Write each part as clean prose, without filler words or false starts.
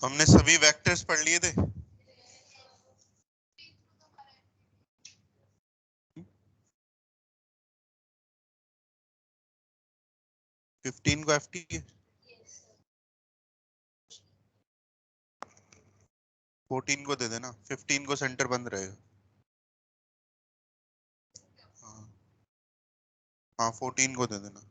तो हमने सभी वेक्टर्स पढ़ लिए थे। 15 को एफ टी है, 14 को दे देना, 15 को सेंटर बंद रहेगा। हाँ हाँ, 14 को दे देना।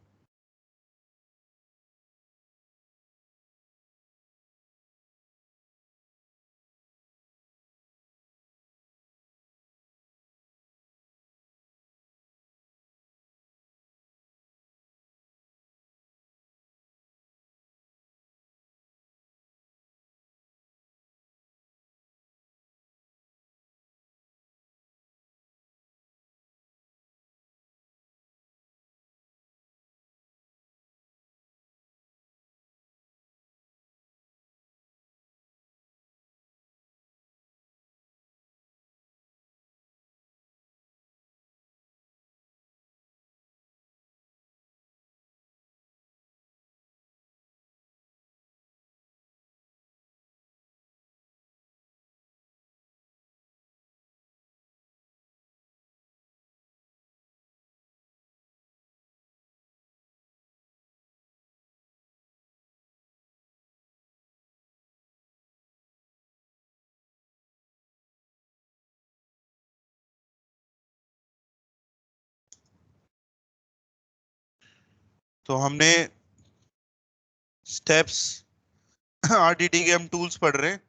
तो हमने स्टेप्स आरडीटी के हम टूल्स पढ़ रहे हैं।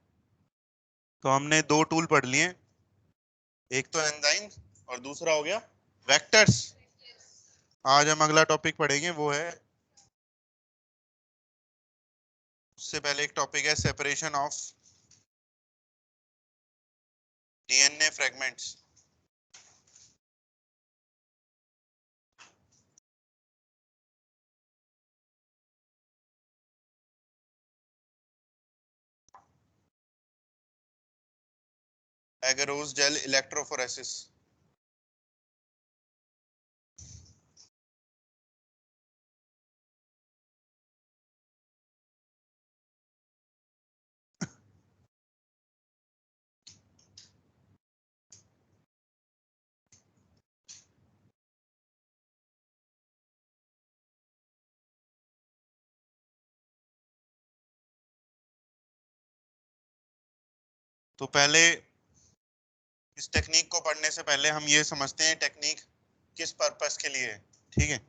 तो हमने दो टूल पढ़ लिए, एक तो एंजाइम और दूसरा हो गया वेक्टर्स। आज हम अगला टॉपिक पढ़ेंगे, वो है, उससे पहले एक टॉपिक है separation of DNA fragments. Agarose gel electrophoresis. तो पहले इस टेक्निक को पढ़ने से पहले हम ये समझते हैं टेक्निक किस पर्पस के लिए है। ठीक है।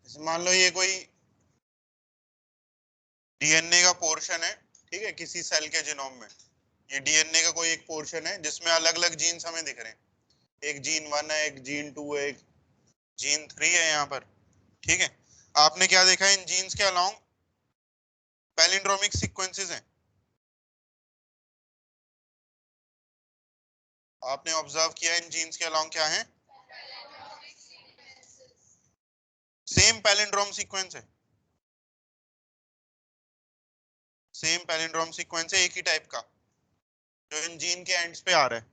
जैसे मान लो ये कोई डीएनए का पोर्शन है, ठीक है, किसी सेल के जीनोम में। ये डीएनए का कोई एक पोर्शन है जिसमें अलग अलग जीन्स हमें दिख रहे हैं। एक जीन 1 है, एक जीन 2 है, एक जीन 3 है यहाँ पर। ठीक है। आपने क्या देखा, इन जीन्स के अलोंग पैलिंड्रोमिक सीक्वेंसेस हैं। आपने ऑब्जर्व किया इन जीन्स के अलोंग क्या है? सेम पैलिंड्रोम सीक्वेंस है। सेम पैलिंड्रोम सीक्वेंस है, एक ही टाइप का, जो इन जीन के एंड्स पे आ रहा है।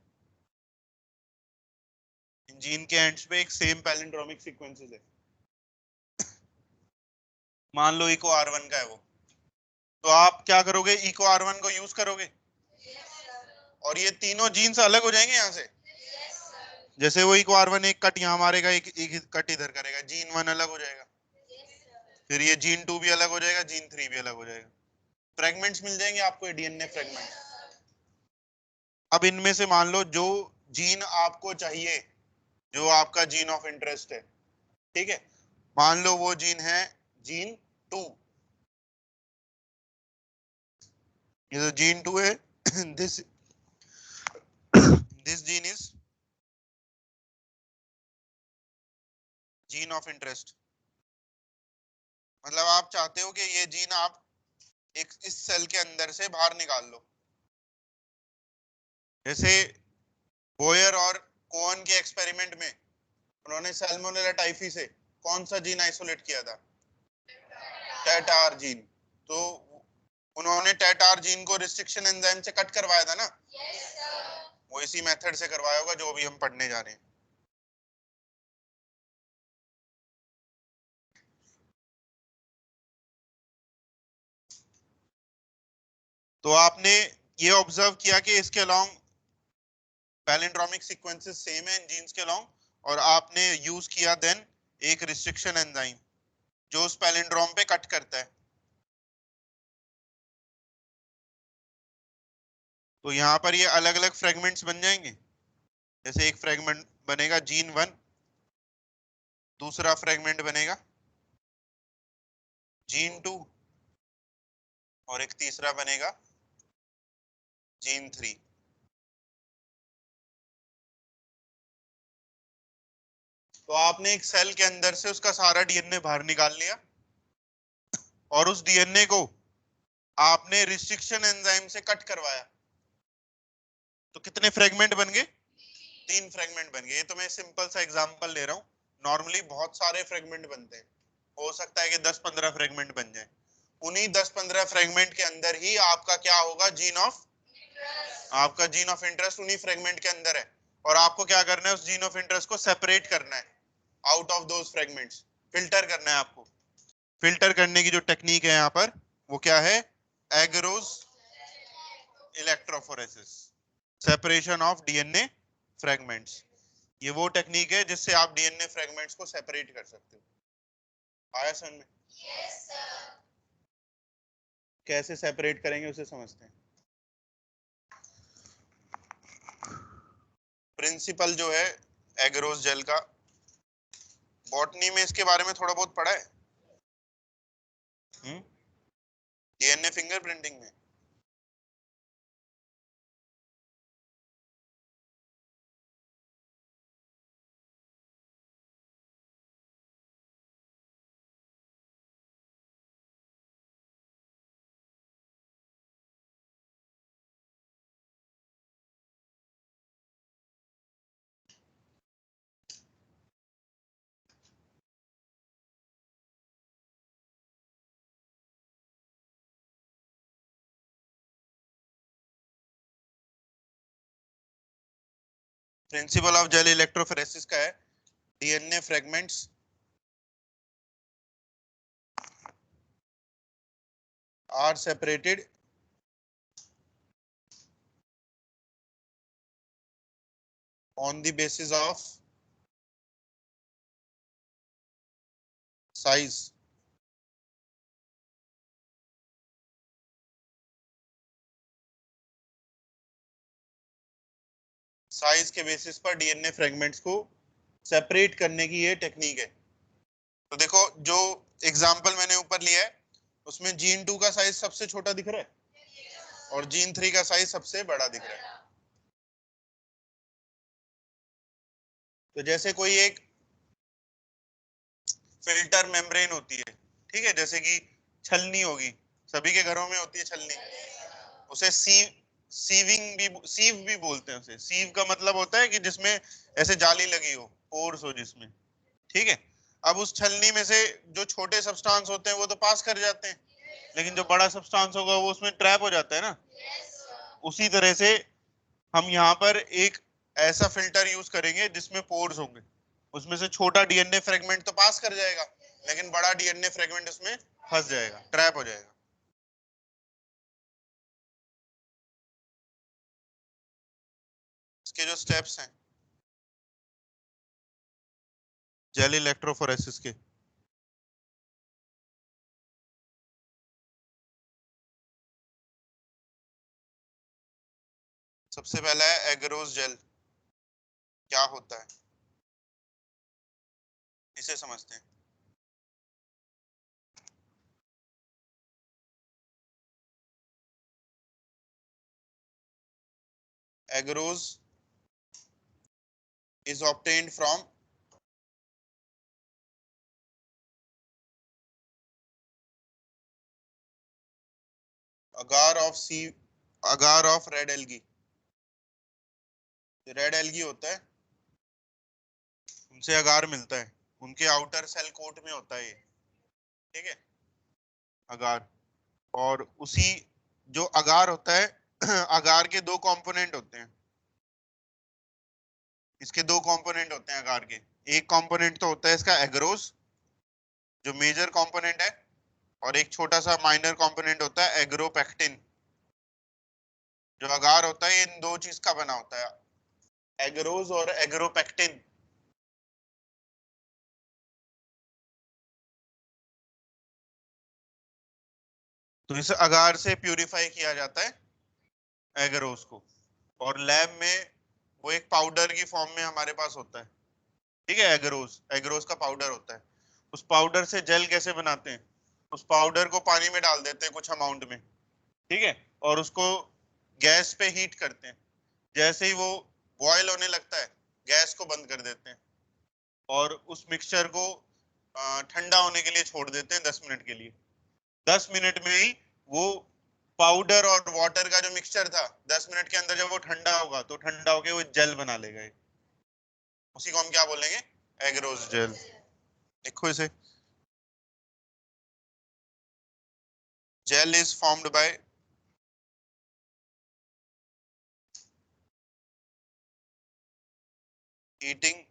इन जीन के एंड्स पे एक सेम पैलिंड्रोमिक सीक्वेंसेस है। मान लो इको आर वन का है वो, तो आप क्या करोगे, इको आर वन को यूज करोगे और ये तीनों जीन्स अलग हो जाएंगे यहाँ से। जैसे वो इको आर वन एक कट यहाँ मारेगा, एक कट इधर करेगा, जीन 1 अलग हो जाएगा। फिर ये जीन 2 भी अलग हो जाएगा, जीन 3 भी अलग हो जाएगा। फ्रेगमेंट्स मिल जाएंगे आपको, डीएनए फ्रेगमेंट। अब इनमें से मान लो जो जीन आपको चाहिए, जो आपका जीन ऑफ इंटरेस्ट है, ठीक है, मान लो वो जीन है जीन 2। ये जो जीन 2 है this this gene is gene of interest. मतलब आप चाहते हो कि ये जीन आप एक इस सेल के अंदर से बाहर निकाल लो। जैसे बोयर और कोहन के एक्सपेरिमेंट में उन्होंने सैल्मोनेला टाइफी से कौन सा जीन आइसोलेट किया था? टेटार जीन। तो उन्होंने टेटार जीन को रिस्ट्रिक्शन एंजाइम से कट करवाया था ना। वो इसी मेथड से करवाया होगा जो अभी हम पढ़ने जा रहे हैं। तो आपने ये ऑब्जर्व किया कि इसके अलोंग पैलिंड्रोमिक सीक्वेंसेस सेम है इन जीन्स के अलोंग, और आपने यूज किया देन एक रिस्ट्रिक्शन एंजाइम जो उस पैलिंड्रोम पे कट करता है। तो यहाँ पर ये अलग अलग फ्रेगमेंट्स बन जाएंगे। जैसे एक फ्रेगमेंट बनेगा जीन 1, दूसरा फ्रेगमेंट बनेगा जीन 2, और एक तीसरा बनेगा जीन 3। तो आपने एक सेल के अंदर से उसका सारा डीएनए बाहर निकाल लिया, और उस डीएनए को आपने रिस्ट्रिक्शन एंजाइम से कट करवाया। तो कितने फ्रेगमेंट बन गए? 3 फ्रेगमेंट बन गए। ये तो मैं सिंपल सा एग्जांपल ले रहा हूँ, नॉर्मली बहुत सारे फ्रेगमेंट बनते हैं। हो सकता है कि 10-15 फ्रेगमेंट बन जाए। उन्हीं 10-15 फ्रेगमेंट के अंदर ही आपका क्या होगा? जीन ऑफ, आपका जीन ऑफ इंटरेस्ट उन्हीं फ्रेगमेंट के अंदर है। और आपको क्या करना है? उस जीन ऑफ इंटरेस्ट को सेपरेट करना है out of those fragments, filter करना है आपको। फिल्टर करने की जो टेक्निक है यहाँ पर वो क्या है? Agarose electrophoresis, separation of DNA fragments. ये वो टेक्निक है जिससे आप डीएनए फ्रेगमेंट्स को सेपरेट कर सकते हो। आया समझ में? कैसे सेपरेट करेंगे उसे समझते हैं। प्रिंसिपल जो है एगरोस जेल का, बॉटनी में इसके बारे में थोड़ा बहुत पढ़ा है। डीएनए फिंगरप्रिंटिंग में। प्रिंसिपल ऑफ जेल इलेक्ट्रोफोरेसिस का है, DNA fragments are separated on the basis of size. Size के बेसिस पर डीएनए फ्रेगमेंट्स को सेपरेट करने की ये टेक्निक है। तो देखो जो एग्जांपल मैंने ऊपर लिया है उसमें जीन 2 का साइज सबसे छोटा दिख रहा है और जीन 3 का साइज सबसे बड़ा दिख रहा है। तो जैसे कोई एक फिल्टर मेम्ब्रेन होती है, ठीक है, जैसे कि छलनी होगी, सभी के घरों में होती है छलनी। उसे सीव भी बोलते हैं। उसे सीव का मतलब होता है कि जिसमें ऐसे जाली लगी हो, पोर्स हो जिसमें, ठीक है। अब उस छलनी में से जो छोटे सब्सटेंस होते हैं वो तो पास कर जाते हैं, लेकिन जो बड़ा सब्सटेंस होगा वो उसमें ट्रैप हो जाता है ना। उसी तरह से हम यहाँ पर एक ऐसा फिल्टर यूज करेंगे जिसमें पोर्स होंगे, उसमें से छोटा डीएनए फ्रेगमेंट तो पास कर जाएगा, लेकिन बड़ा डीएनए फ्रेगमेंट उसमें फंस जाएगा, ट्रैप हो जाएगा। इसके जो स्टेप्स हैं जेल इलेक्ट्रोफोरेसिस के, सबसे पहला है एगरोस जेल। क्या होता है इसे समझते हैं। Agarose is obtained from agar of red algae. Red algae होता है, उनसे अगार मिलता है, उनके आउटर सेल कोट में होता है ये, ठीक है, अगार। और उसी जो अगार होता है अगार के दो कंपोनेंट होते हैं, इसके दो कंपोनेंट होते हैं अगार के। एक कंपोनेंट तो होता है इसका एगरोज, जो मेजर कंपोनेंट है, और एक छोटा सा माइनर कंपोनेंट होता है एग्रोपेक्टिन। जो अगार होता है इन दो चीज का बना होता है, एगरोज और एग्रोपेक्टिन। तो इस अगार से प्यूरिफाई किया जाता है एगरोज को, और लैब में वो एक पाउडर की फॉर्म में हमारे पास होता है, ठीक है। एगरोज एगरोज का पाउडर होता है। उस पाउडर से जेल कैसे बनाते हैं, उस पाउडर को पानी में डाल देते हैं कुछ अमाउंट में, ठीक है, और उसको गैस पे हीट करते हैं। जैसे ही वो बॉयल होने लगता है, गैस को बंद कर देते हैं, और उस मिक्सचर को ठंडा होने के लिए छोड़ देते हैं 10 मिनट के लिए। 10 मिनट में ही वो पाउडर और वाटर का जो मिक्सचर था, 10 मिनट के अंदर जब वो ठंडा होगा तो ठंडा होके वो जेल बना लेगा। उसी को हम क्या बोलेंगे, एगरोज जेल। देखो इसे, gel is formed by heating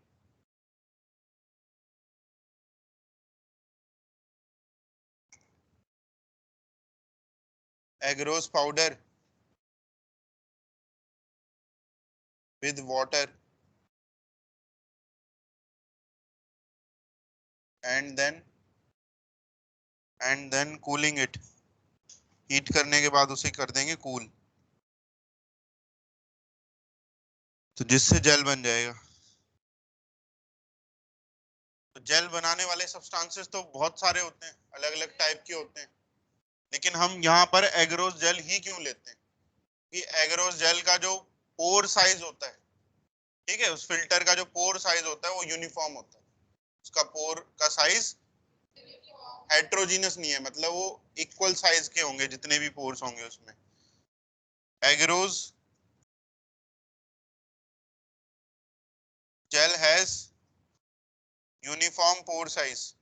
agarose powder with water and then cooling it। Heat करने के बाद उसे कर देंगे कूल, तो जिससे जेल बन जाएगा। तो जेल बनाने वाले सब्सटेंसेस तो बहुत सारे होते हैं, अलग अलग टाइप के होते हैं, लेकिन हम यहाँ पर एगरोज जेल ही क्यों लेते हैं कि एगरोज जेल का जो पोर साइज होता है, ठीक है, उस फिल्टर का जो पोर साइज होता है वो यूनिफॉर्म होता है। उसका पोर का साइज हेट्रोजीनस नहीं है, मतलब वो इक्वल साइज के होंगे जितने भी पोर्स होंगे उसमें। Agarose gel has uniform pore size,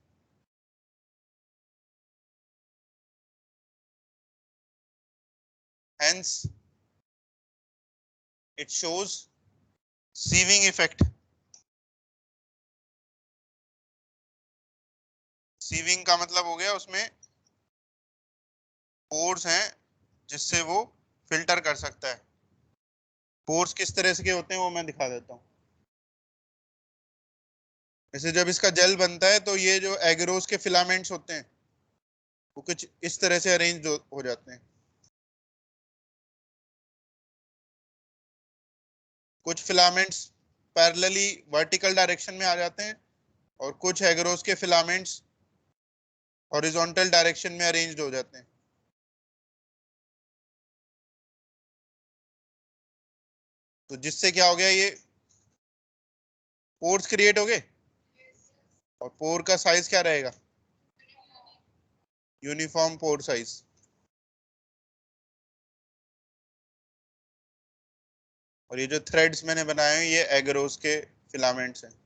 hence it shows sieving effect। Sieving का मतलब हो गया उसमें पोर्स हैं जिससे वो फिल्टर कर सकता है। पोर्स किस तरह से के होते हैं वो मैं दिखा देता हूँ। जैसे जब इसका जेल बनता है तो ये जो एगरोज के फिलामेंट्स होते हैं वो कुछ इस तरह से अरेंज हो जाते हैं। कुछ फिलामेंट्स पैरेलली वर्टिकल डायरेक्शन में आ जाते हैं, और कुछ एगरोज के फिलामेंट्स हॉरिजॉन्टल डायरेक्शन में अरेंज्ड हो जाते हैं। तो जिससे क्या हो गया, ये पोर्स क्रिएट हो गए, और पोर का साइज क्या रहेगा, यूनिफॉर्म पोर साइज। और ये जो थ्रेड्स मैंने बनाए हैं ये एगरोज के फिलामेंट्स हैं।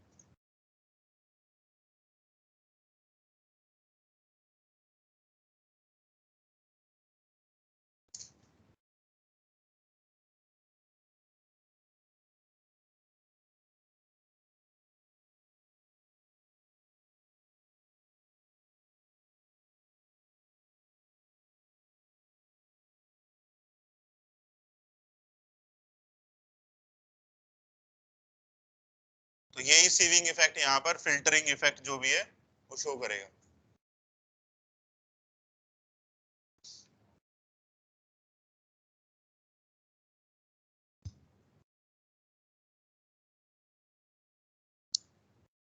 तो यही सीविंग इफेक्ट यहाँ पर फिल्टरिंग इफेक्ट जो भी है वो शो करेगा।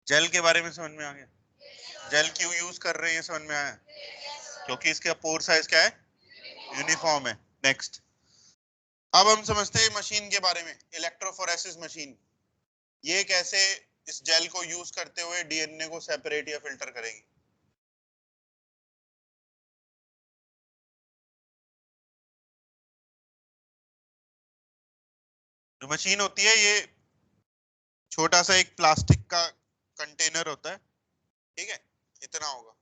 जेल के बारे में समझ में आ गया, जेल क्यों यूज कर रहे हैं समझ में आया, क्योंकि इसका पोर साइज क्या है, यूनिफॉर्म है। नेक्स्ट, अब हम समझते हैं मशीन के बारे में, इलेक्ट्रोफोरेसिस मशीन। ये कैसे इस जेल को यूज करते हुए डीएनए को सेपरेट या फिल्टर करेगी। जो मशीन होती है ये छोटा सा एक प्लास्टिक का कंटेनर होता है, ठीक है, इतना होगा,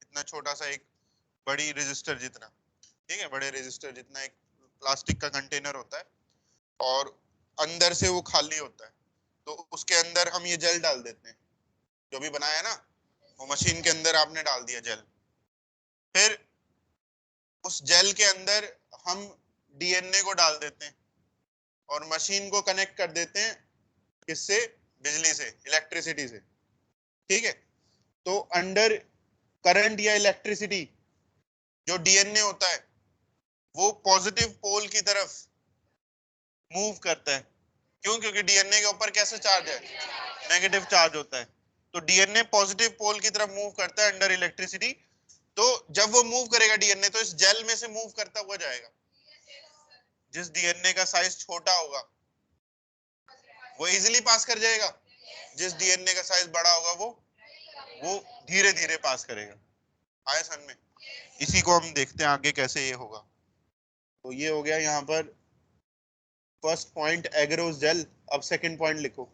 इतना छोटा सा एक बड़ी रजिस्टर जितना, ठीक है, बड़े रजिस्टर जितना एक प्लास्टिक का कंटेनर होता है, और अंदर से वो खाली होता है। तो उसके अंदर हम ये जेल डाल देते हैं, जो भी बनाया है ना, वो मशीन के अंदर आपने डाल दिया जेल। फिर उस जेल के अंदर हम डीएनए को डाल देते हैं और मशीन को कनेक्ट कर देते हैं, किससे, बिजली से, इलेक्ट्रिसिटी से, ठीक है। तो अंडर करंट या इलेक्ट्रिसिटी जो डीएनए होता है वो पॉजिटिव पोल की तरफ मूव करता है। क्यों? क्योंकि डीएनए के ऊपर कैसे चार्ज है, नेगेटिव चार्ज होता है। तो डीएनए पॉजिटिव पोल की तरफ मूव करता है अंडर इलेक्ट्रिसिटी। तो जब वो मूव करेगा डीएनए, तो इस जेल में से मूव करता हुआ जाएगा। जिस डीएनए का साइज छोटा होगा वो इजीली पास कर जाएगा, जिस डीएनए का साइज बड़ा होगा वो धीरे धीरे पास करेगा। आया समझ में? इसी को हम देखते हैं आगे कैसे ये होगा। तो ये हो गया यहाँ पर फर्स्ट पॉइंट, एगरोस जेल। अब सेकंड पॉइंट लिखो।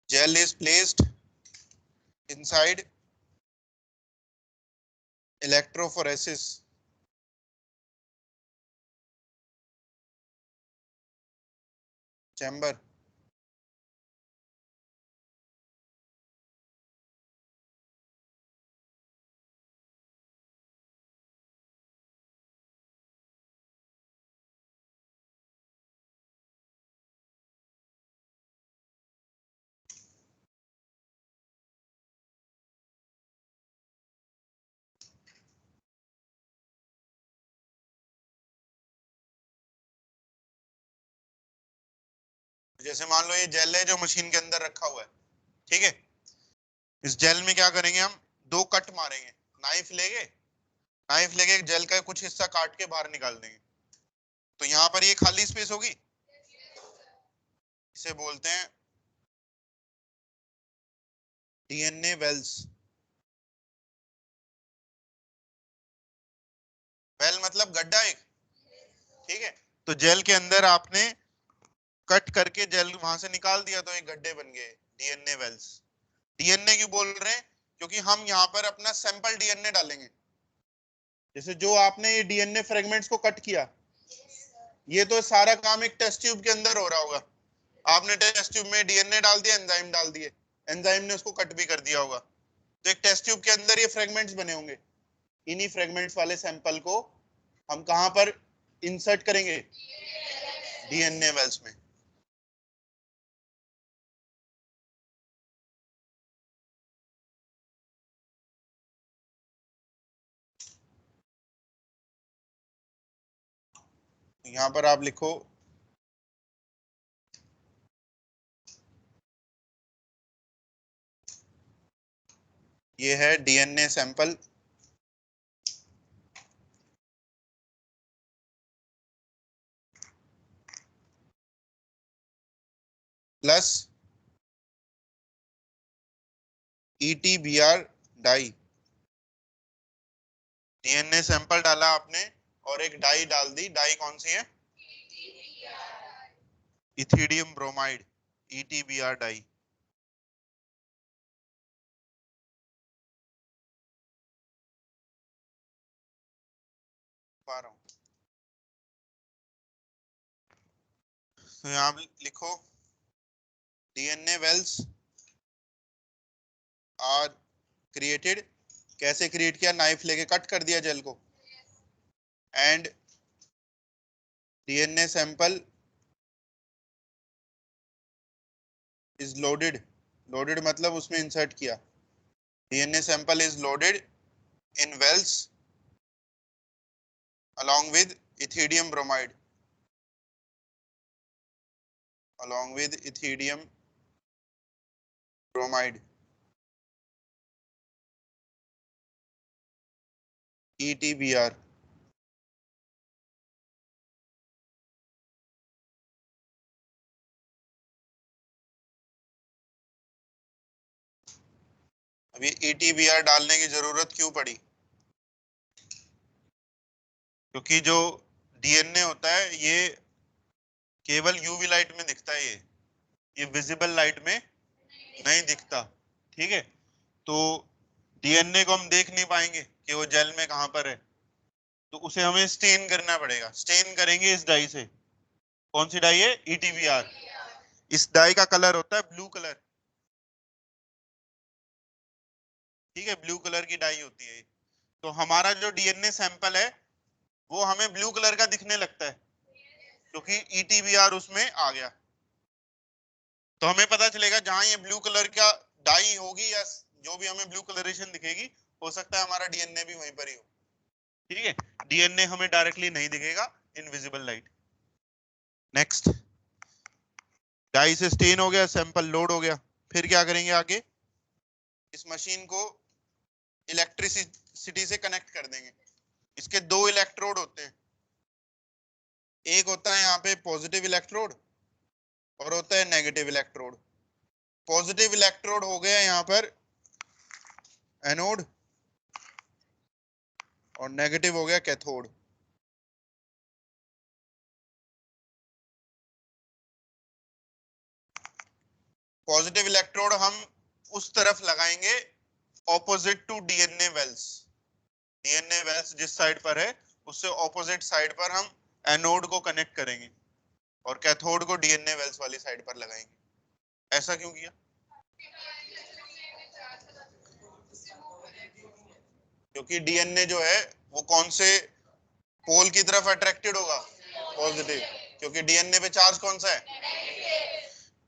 Gel is placed inside electrophoresis chamber. जैसे मान लो ये जेल है जो मशीन के अंदर रखा हुआ है, ठीक है। इस जेल में क्या करेंगे हम, दो कट मारेंगे, नाइफ लेंगे, नाइफ लेके जेल का कुछ हिस्सा काट के बाहर निकाल देंगे। तो यहाँ पर ये खाली स्पेस होगी, इसे बोलते हैं डीएनए वेल्स। वेल मतलब गड्ढा एक, ठीक है। तो जेल के अंदर आपने कट करके जेल वहां से निकाल दिया तो एक गड्ढे बन गए, डीएनए वेल्स। डीएनए क्यों बोल रहे हैं? क्योंकि हम यहाँ पर अपना सैंपल डीएनए डालेंगे। जैसे जो आपने ये डीएनए फ्रेगमेंट्स को कट किया, ये तो सारा काम एक टेस्ट ट्यूब के अंदर हो रहा होगा। आपने टेस्ट ट्यूब में डीएनए डाल दिया, एंजाइम डाल दिए, एंजाइम ने उसको कट भी कर दिया होगा। तो एक टेस्ट ट्यूब के अंदर ये फ्रेगमेंट्स बने होंगे। इन्हीं फ्रेगमेंट्स वाले सैंपल को हम कहां पर इंसर्ट करेंगे, डीएनए वेल्स में। यहां पर आप लिखो ये है DNA sample plus ETBR dye. DNA sample डाला आपने और एक डाई डाल दी। डाई कौन सी है? Ethidium bromide, ETBR dye. पा रहा हूं। तो यहाँ लिखो डीएनए वेल्स आर क्रिएटेड। कैसे क्रिएट किया? नाइफ लेके कट कर दिया जेल को, and DNA sample is loaded. Loaded मतलब उसमें इंसर्ट किया। DNA sample is loaded in wells along with ethidium bromide, along with ethidium bromide, ETBr, अब ये ETBr डालने की जरूरत क्यों पड़ी? क्योंकि जो डीएनए होता है ये केवल यूवी लाइट में दिखता है, ये विजिबल लाइट में नहीं दिखता। ठीक है, तो डीएनए को हम देख नहीं पाएंगे कि वो जेल में कहां पर है, तो उसे हमें स्टेन करना पड़ेगा। स्टेन करेंगे इस डाई से। कौन सी डाई है? ETBr। इस डाई का कलर होता है ब्लू कलर। ठीक है, ब्लू कलर की डाई होती है। तो हमारा जो डीएनए सैंपल है वो हमें ब्लू कलर का दिखने लगता है क्योंकि ETBr उसमें आ गया। तो हमें पता चलेगा जहां ये ब्लू कलर का डाई होगी या जो भी हमें ब्लू कलरेशन दिखेगी, हो सकता है हमारा डीएनए भी वहीं पर ही हो। ठीक है, डीएनए हमें डायरेक्टली नहीं दिखेगा in visible light. Next, dye से स्टेन हो गया, सैंपल लोड हो गया, फिर क्या करेंगे आगे? इस मशीन को इलेक्ट्रिसिटी से कनेक्ट कर देंगे। इसके दो इलेक्ट्रोड होते हैं, एक होता है यहाँ पे पॉजिटिव इलेक्ट्रोड और होता है नेगेटिव इलेक्ट्रोड। पॉजिटिव इलेक्ट्रोड हो गया यहाँ पर एनोड और नेगेटिव हो गया कैथोड। पॉजिटिव इलेक्ट्रोड हम उस तरफ लगाएंगे opposite to DNA wells. DNA wells जिस साइड पर है उससे ऑपोजिट साइड पर हम एनोड को कनेक्ट करेंगे और कैथोड को डीएनए वेल्स वाली साइड पर लगाएंगे। ऐसा क्यों किया? क्योंकि डीएनए जो है वो कौन से पोल की तरफ अट्रैक्टेड होगा? पॉजिटिव। क्योंकि डीएनए पे चार्ज कौन सा है?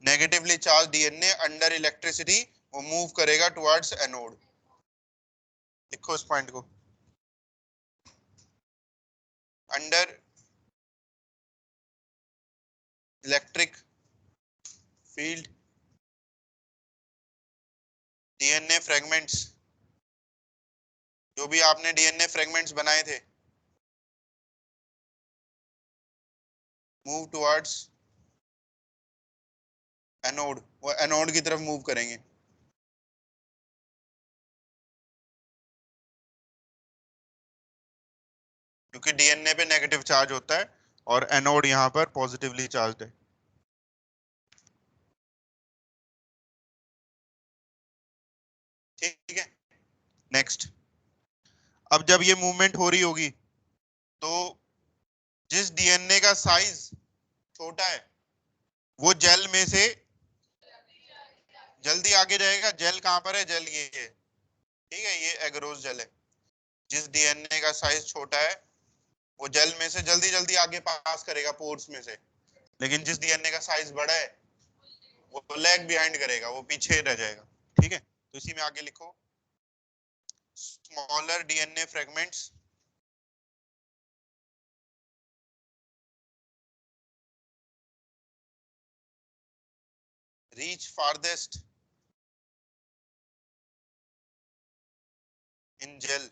Negatively charge DNA under electricity वो मूव करेगा टुवर्ड्स एनोड। लिखो इस पॉइंट को, under electric field DNA fragments, जो भी आपने डीएनए फ्रेगमेंट्स बनाए थे, मूव टुवर्ड्स एनोड, वो एनोड की तरफ मूव करेंगे। क्योंकि डीएनए पे नेगेटिव चार्ज होता है और एनोड यहाँ पर पॉजिटिवली चार्ज है। ठीक है, नेक्स्ट। अब जब ये मूवमेंट हो रही होगी तो जिस डीएनए का साइज छोटा है वो जेल में से जल्दी आगे जाएगा। जेल कहां पर है? जेल ये है। ठीक है, ये एगरोस जेल है। जिस डीएनए का साइज छोटा है वो जेल में से जल्दी जल्दी आगे पास करेगा पोर्स में से, लेकिन जिस डीएनए का साइज बड़ा है वो लैग बिहाइंड करेगा, वो पीछे रह जाएगा। ठीक है, तो इसी में आगे लिखो, smaller DNA fragments reach farthest in gel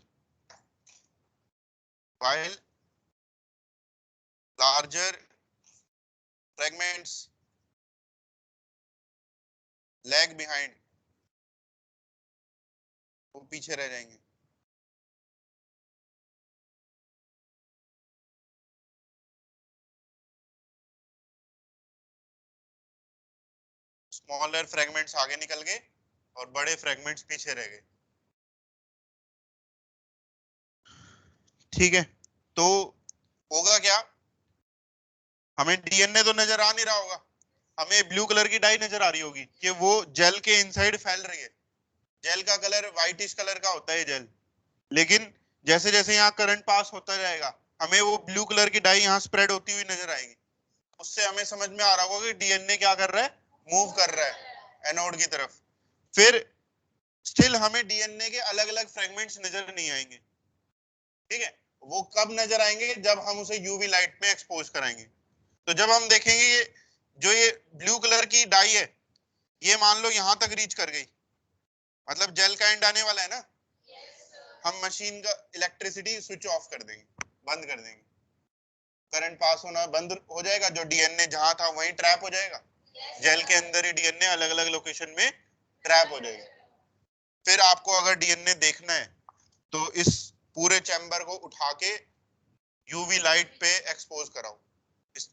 while larger fragments lag behind, वो पीछे रह जाएंगे। स्मॉलर फ्रेगमेंट्स आगे निकल गए और बड़े फ्रेगमेंट्स पीछे रह गए। ठीक है, तो होगा क्या? हमें डीएनए तो नजर आ नहीं रहा होगा, हमें ब्लू कलर की डाई नजर आ रही होगी कि वो जेल के इनसाइड फैल रही है। जेल का कलर व्हाइटिश कलर का होता है जेल, लेकिन जैसे जैसे यहाँ करंट पास होता जाएगा हमें वो ब्लू कलर की डाई यहाँ स्प्रेड होती हुई नजर आएगी। उससे हमें समझ में आ रहा होगा कि डीएनए क्या कर रहा है? मूव कर रहा है एनोड की तरफ। फिर स्टिल हमें डीएनए के अलग अलग फ्रेगमेंट्स नजर नहीं आएंगे। ठीक है, वो कब नजर आएंगे? जब हम उसे यूवी लाइट में एक्सपोज कराएंगे। तो जब हम देखेंगे जो ये ब्लू कलर की डाई है ये मान लो यहां तक रीच कर गई, मतलब जेल का एंड आने वाला है ना, हम मशीन का इलेक्ट्रिसिटी स्विच ऑफ कर देंगे, बंद कर देंगे, करंट पास होना बंद हो जाएगा, जो डीएनए जहां था वहीं ट्रैप हो जाएगा, जेल के अंदर ही डीएनए अलग अलग लोकेशन में ट्रैप हो जाएगा। फिर आपको अगर डीएनए देखना है तो इस पूरे चैम्बर को उठा के यूवी लाइट पे एक्सपोज कराओ, इस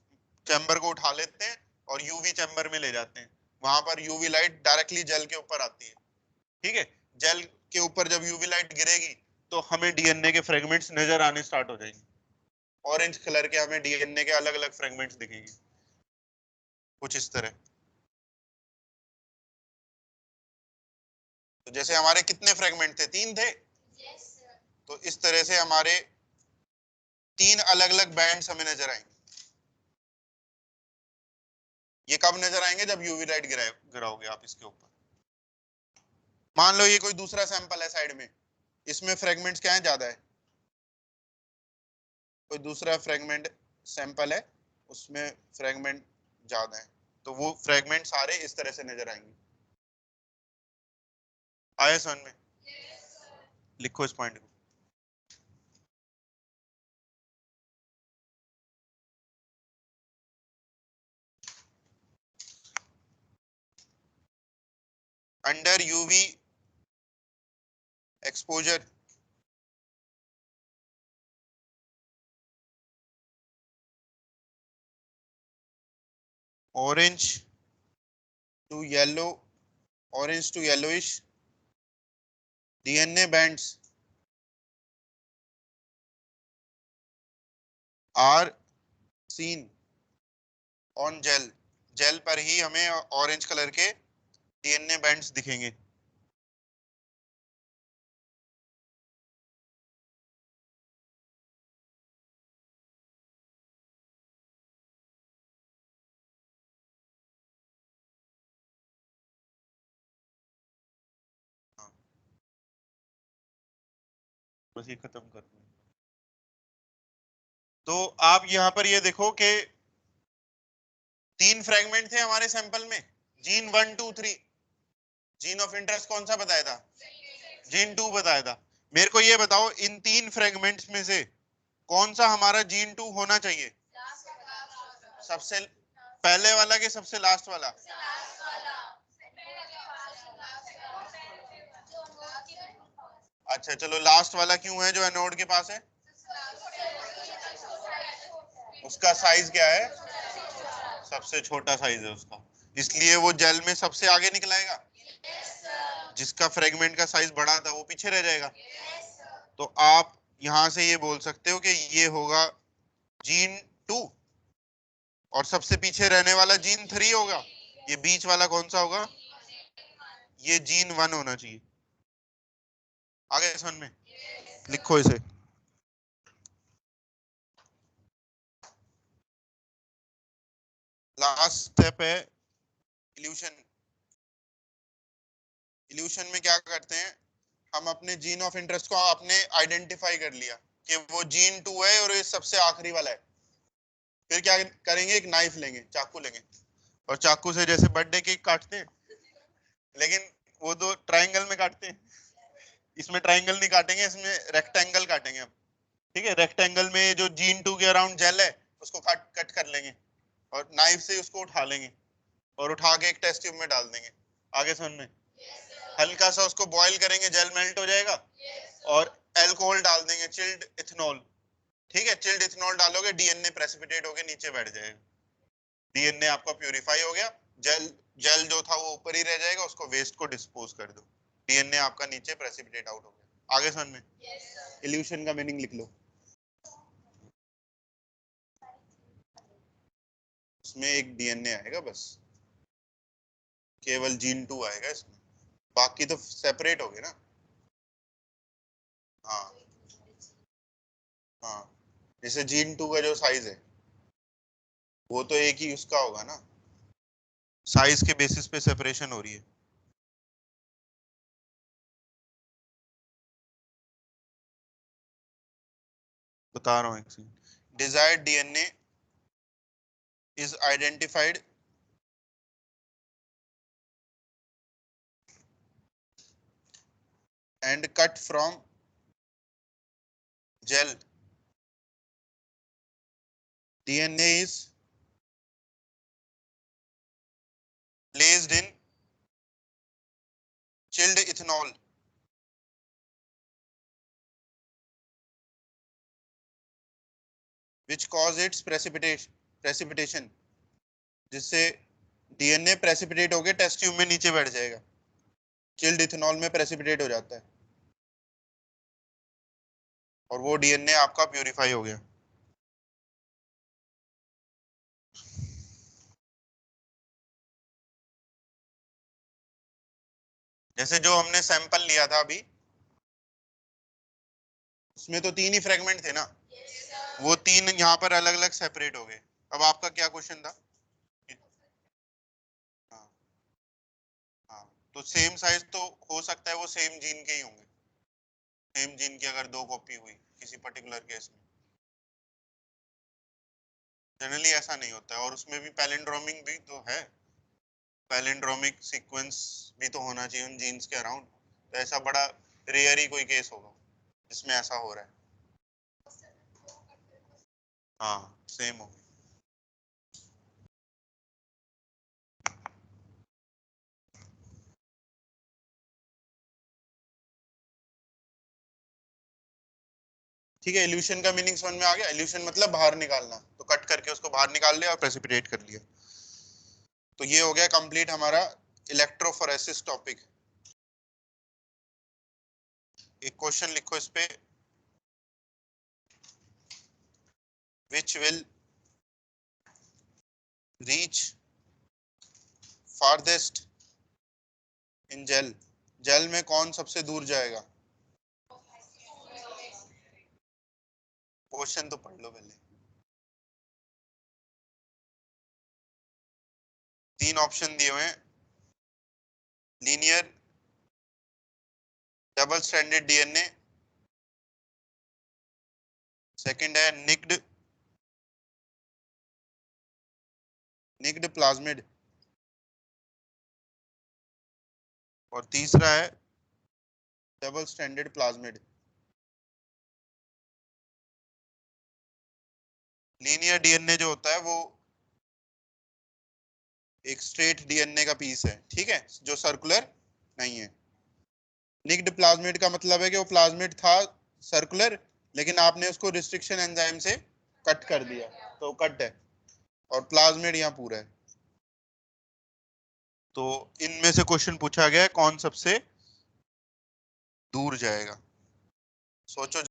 चैम्बर को उठा लेते हैं और यूवी चैम्बर में ले जाते हैं, वहां पर यूवी लाइट डायरेक्टली जेल के ऊपर आती है, ठीक है। जेल के ऊपर जब यूवी लाइट गिरेगी तो हमें डीएनए के फ्रेगमेंट्स नजर आने स्टार्ट हो जाएंगे, ऑरेंज कलर के हमें डीएनए के अलग अलग फ्रेगमेंट्स दिखेंगे, कुछ इस तरह। तो जैसे हमारे कितने फ्रेगमेंट थे, 3 थे, तो इस तरह से हमारे 3 अलग अलग बैंड्स हमें नजर आएंगे। ये कब नजर आएंगे, जब यूवी लाइट गिराओगे आप इसके ऊपर। मान लो ये कोई दूसरा सैंपल है साइड में, इसमें फ्रेगमेंट्स क्या है, ज्यादा है, कोई दूसरा फ्रेगमेंट सैंपल है उसमें फ्रेगमेंट ज्यादा है, तो वो फ्रेगमेंट सारे इस तरह से नजर आएंगे। आया समझ में? लिखो इस पॉइंट को। Under UV exposure orange to yellow, orange to yellowish DNA bands are seen on gel, gel पर ही हमें ऑरेंज कलर के डीएनए बैंड्स दिखेंगे। हाँ, बस ये खत्म कर दूं। तो आप यहाँ पर ये देखो कि 3 फ्रेगमेंट थे हमारे सैंपल में, जीन 1 2 3, जीन ऑफ इंटरेस्ट कौन सा बताया था, जीन 2 बताया था। मेरे को ये बताओ इन 3 फ्रेगमेंट्स में से कौन सा हमारा जीन 2 होना चाहिए, सबसे पहले वाला कि सबसे लास्ट वाला? अच्छा चलो, लास्ट वाला क्यों है जो एनोड के पास है, उसका साइज क्या है, सबसे छोटा साइज है उसका, इसलिए वो जेल में सबसे आगे निकलाएगा, जिसका फ्रेगमेंट का साइज बड़ा था वो पीछे रह जाएगा। तो आप यहां से ये बोल सकते हो कि ये होगा जीन 2 और सबसे पीछे रहने वाला जीन 3 होगा, ये बीच वाला कौन सा होगा, ये जीन 1 होना चाहिए। आगे समझ में? लिखो इसे। लास्ट स्टेप है इल्यूशन। इल्यूशन में क्या करते हैं, हम अपने जीन ऑफ इंटरेस्ट को आपने आइडेंटिफाई कर लिया कि वो जीन 2 है और ये सबसे आखिरी वाला है। फिर क्या करेंगे, एक नाइफ लेंगे, चाकू लेंगे, और चाकू से जैसे बर्थडे केक काटते हैं, लेकिन वो तो ट्रायंगल में काटते हैं, इसमें ट्रायंगल नहीं काटेंगे, इसमें रेक्टेंगल काटेंगे हम। ठीक है, रेक्टेंगल में जो जीन 2 के अराउंड जेल है उसको कट कट कर लेंगे और नाइफ से उसको उठा लेंगे और उठा के एक टेस्ट ट्यूब में डाल देंगे। आगे समझ में? हल्का सा उसको बॉईल करेंगे, जेल मेल्ट हो जाएगा और अल्कोहल डाल देंगे, चिल्ड इथेनॉल। ठीक है, चिल्ड इथेनॉल डालोगे, डीएनए प्रेसिपिटेट होके नीचे बैठ जाएगा, डीएनए आपका प्यूरिफाई हो गया, जेल जेल जो था वो ऊपर ही रह जाएगा, उसको वेस्ट को डिस्पोज कर दो, डीएनए आपका नीचे प्रेसिपिटेट आउट हो गया। आगे समझ में? इल्यूशन का मीनिंग लिख लो, इसमें एक डीएनए आएगा बस, केवल जीन 2 आएगा इसमें, बाकी तो सेपरेट हो गए ना। हाँ हाँ, जैसे जीन 2 का जो साइज है वो तो एक ही उसका होगा ना, साइज के बेसिस पे सेपरेशन हो रही है। बता रहा हूँ एक second. Desired DNA is identified and cut from gel, DNA is placed in chilled ethanol which cause its precipitation, जिससे डीएनए प्रेसिपिटेट होके टेस्ट ट्यूब में नीचे बैठ जाएगा, चिल्ड इथेनॉल में प्रेसिपिटेट हो जाता है और वो डीएनए आपका प्यूरिफाई हो गया। जैसे जो हमने सैंपल लिया था अभी, उसमें तो 3 ही फ्रेगमेंट थे ना, वो 3 यहाँ पर अलग अलग सेपरेट हो गए। अब आपका क्या क्वेश्चन था? हाँ, हाँ, तो सेम साइज तो हो सकता है वो सेम जीन के ही होंगे, सेम जीन की अगर 2 कॉपी हुई किसी पर्टिकुलर केस में। जनरली ऐसा नहीं होता है, और उसमें भी पैलिंड्रोमिंग भी तो है, पैलिंड्रोमिक सीक्वेंस भी तो होना चाहिए उन जीन्स के अराउंड। तो ऐसा बड़ा रेयर ही कोई केस होगा जिसमें ऐसा हो रहा है। हाँ, सेम हो। ठीक है, इल्यूशन का मीनिंग समझ में आ गया। इल्यूशन मतलब बाहर निकालना, तो कट करके उसको बाहर निकाल लिया और प्रेसिपिटेट कर लिया। तो ये हो गया कंप्लीट हमारा इलेक्ट्रोफोरेसिस टॉपिक। एक क्वेश्चन लिखो इस पे, which will reach farthest in gel, gel में कौन सबसे दूर जाएगा? क्वेश्चन तो पढ़ लो पहले। 3 ऑप्शन दिए हुए हैं, linear, double stranded DNA, second है निक्ड प्लाज्मिड, और तीसरा है double stranded plasmid. Linear DNA जो होता है वो एक स्ट्रेट डीएनए का पीस है, ठीक है, जो सर्कुलर नहीं है। निक्ड प्लाज्मिड का मतलब है कि वो प्लाज्मिड था सर्कुलर, लेकिन आपने उसको रिस्ट्रिक्शन एंजाइम से कट कर दिया, तो कट है। और प्लाज्मिड यहाँ पूरा है। तो इनमें से क्वेश्चन पूछा गया है कौन सबसे दूर जाएगा। सोचो।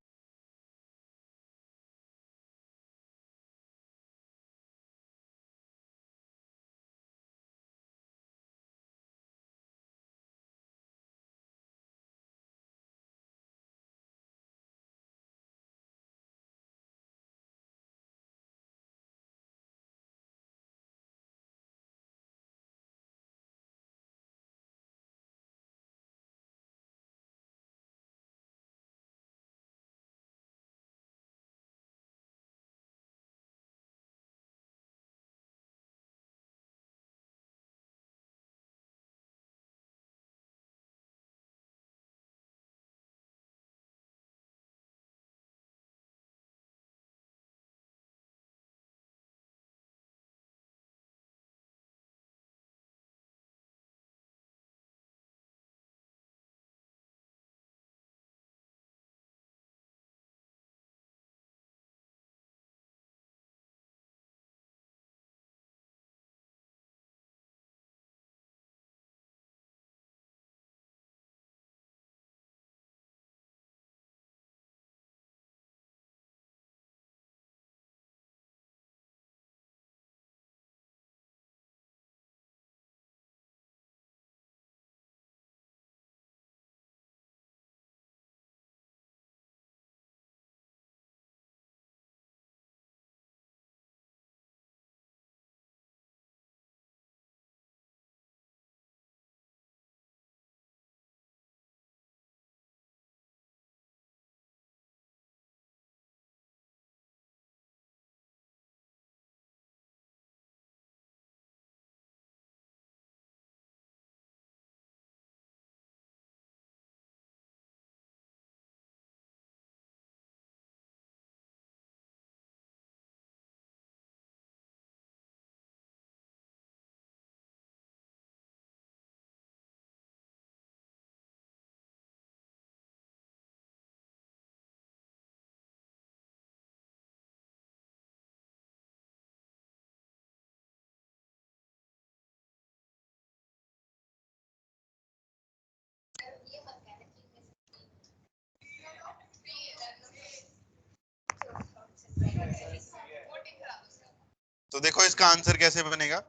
तो देखो इसका आंसर कैसे बनेगा।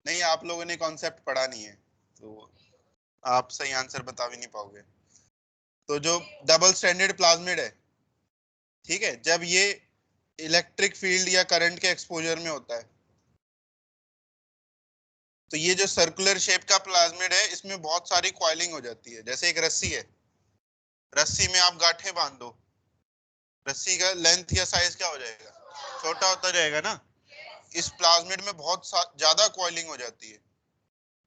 नहीं, आप लोगों ने कॉन्सेप्ट पढ़ा नहीं है, तो आप सही आंसर बता भी नहीं पाओगे। तो जो डबल स्टैंडर्ड प्लाज्मिड है, ठीक है, जब ये इलेक्ट्रिक फील्ड या करंट के एक्सपोजर में होता है, तो ये जो सर्कुलर शेप का प्लाज्मिड है, इसमें बहुत सारी कॉइलिंग हो जाती है। जैसे एक रस्सी है, रस्सी में आप गांठें बांध दो, रस्सी का लेंथ या साइज क्या हो जाएगा, छोटा होता जाएगा ना। इस प्लाज्मिड में बहुत ज्यादा कॉइलिंग हो जाती है,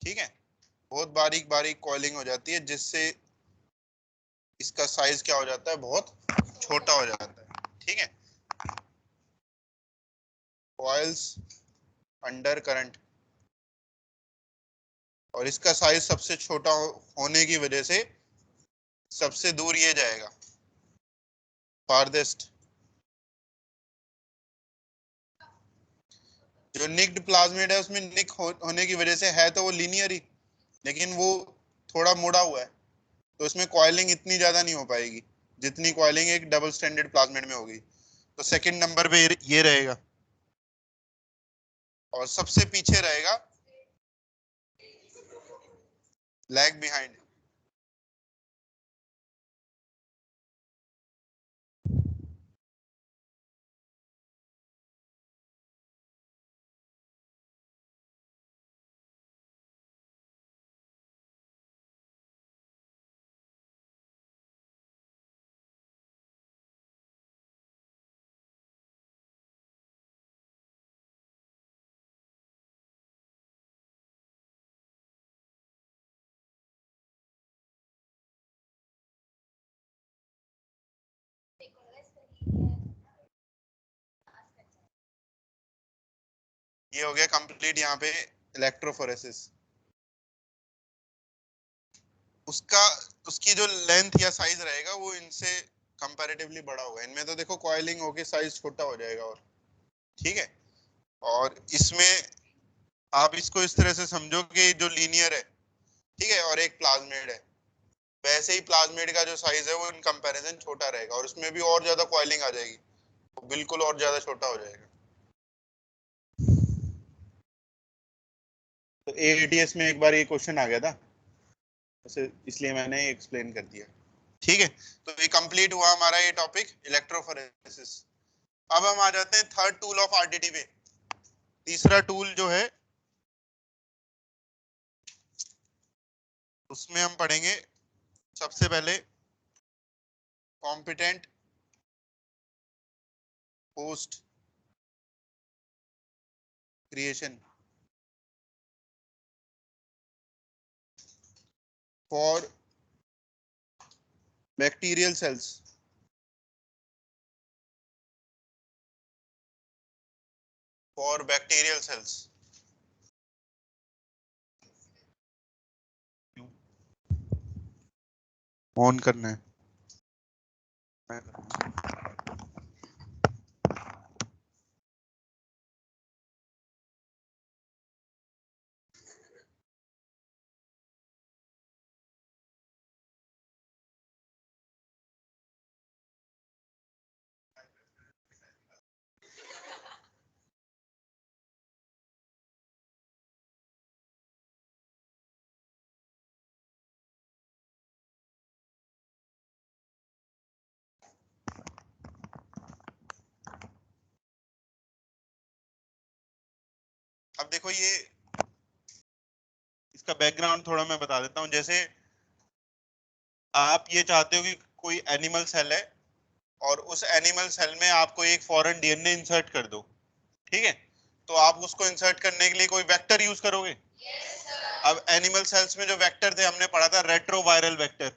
ठीक है, बहुत बारीक बारीक कॉइलिंग हो जाती है, जिससे इसका साइज क्या हो जाता है, बहुत छोटा हो जाता है, ठीक है। कॉइल्स अंडर करंट, और इसका साइज सबसे छोटा होने की वजह से सबसे दूर ये जाएगा, फारदेस्ट। जो निक्ड प्लाज्मिड है, उसमें निक होने की वजह से है तो वो लीनियर ही, लेकिन वो थोड़ा मुड़ा हुआ है, तो इसमें कॉइलिंग इतनी ज्यादा नहीं हो पाएगी जितनी कॉइलिंग एक डबल स्टैंडर्ड प्लाज्मिड में होगी। तो सेकंड नंबर पे ये रहेगा, और सबसे पीछे रहेगा लैग बिहाइंड। ये हो गया कंप्लीट यहाँ पे इलेक्ट्रोफोरेसिस। उसका उसकी जो लेंथ या साइज रहेगा वो इनसे कंपैरेटिवली बड़ा होगा। इनमें तो देखो कॉइलिंग होके साइज छोटा हो जाएगा, और ठीक है। और इसमें आप इसको इस तरह से समझो कि जो लीनियर है, ठीक है, और एक प्लाज्मिड है, वैसे ही प्लाज्मिड का जो साइज है वो इन कंपैरिजन छोटा रहेगा, और उसमें भी और ज्यादा कॉइलिंग आ जाएगी, वो बिल्कुल और ज्यादा छोटा हो जाएगा। तो एटीएस में एक बार ये क्वेश्चन आ गया था, इसलिए मैंने एक्सप्लेन कर दिया, ठीक है। तो ये कंप्लीट हुआ हमारा ये टॉपिक इलेक्ट्रोफोरेसिस। अब हम आ जाते हैं थर्ड टूल ऑफ आरटीटी पे। तीसरा टूल जो है, उसमें हम पढ़ेंगे सबसे पहले competent post creation for bacterial cells. For bacterial cells on करना है। अब देखो ये इसका बैकग्राउंड थोड़ा मैं बता देता हूँ। जैसे आप ये चाहते हो कि कोई एनिमल सेल है, और उस एनिमल सेल में आपको एक फॉरेन डीएनए इंसर्ट कर दो, ठीक है। तो आप उसको इंसर्ट करने के लिए कोई वेक्टर यूज करोगे। अब एनिमल सेल्स में जो वेक्टर थे हमने पढ़ा था रेट्रोवायरल वेक्टर।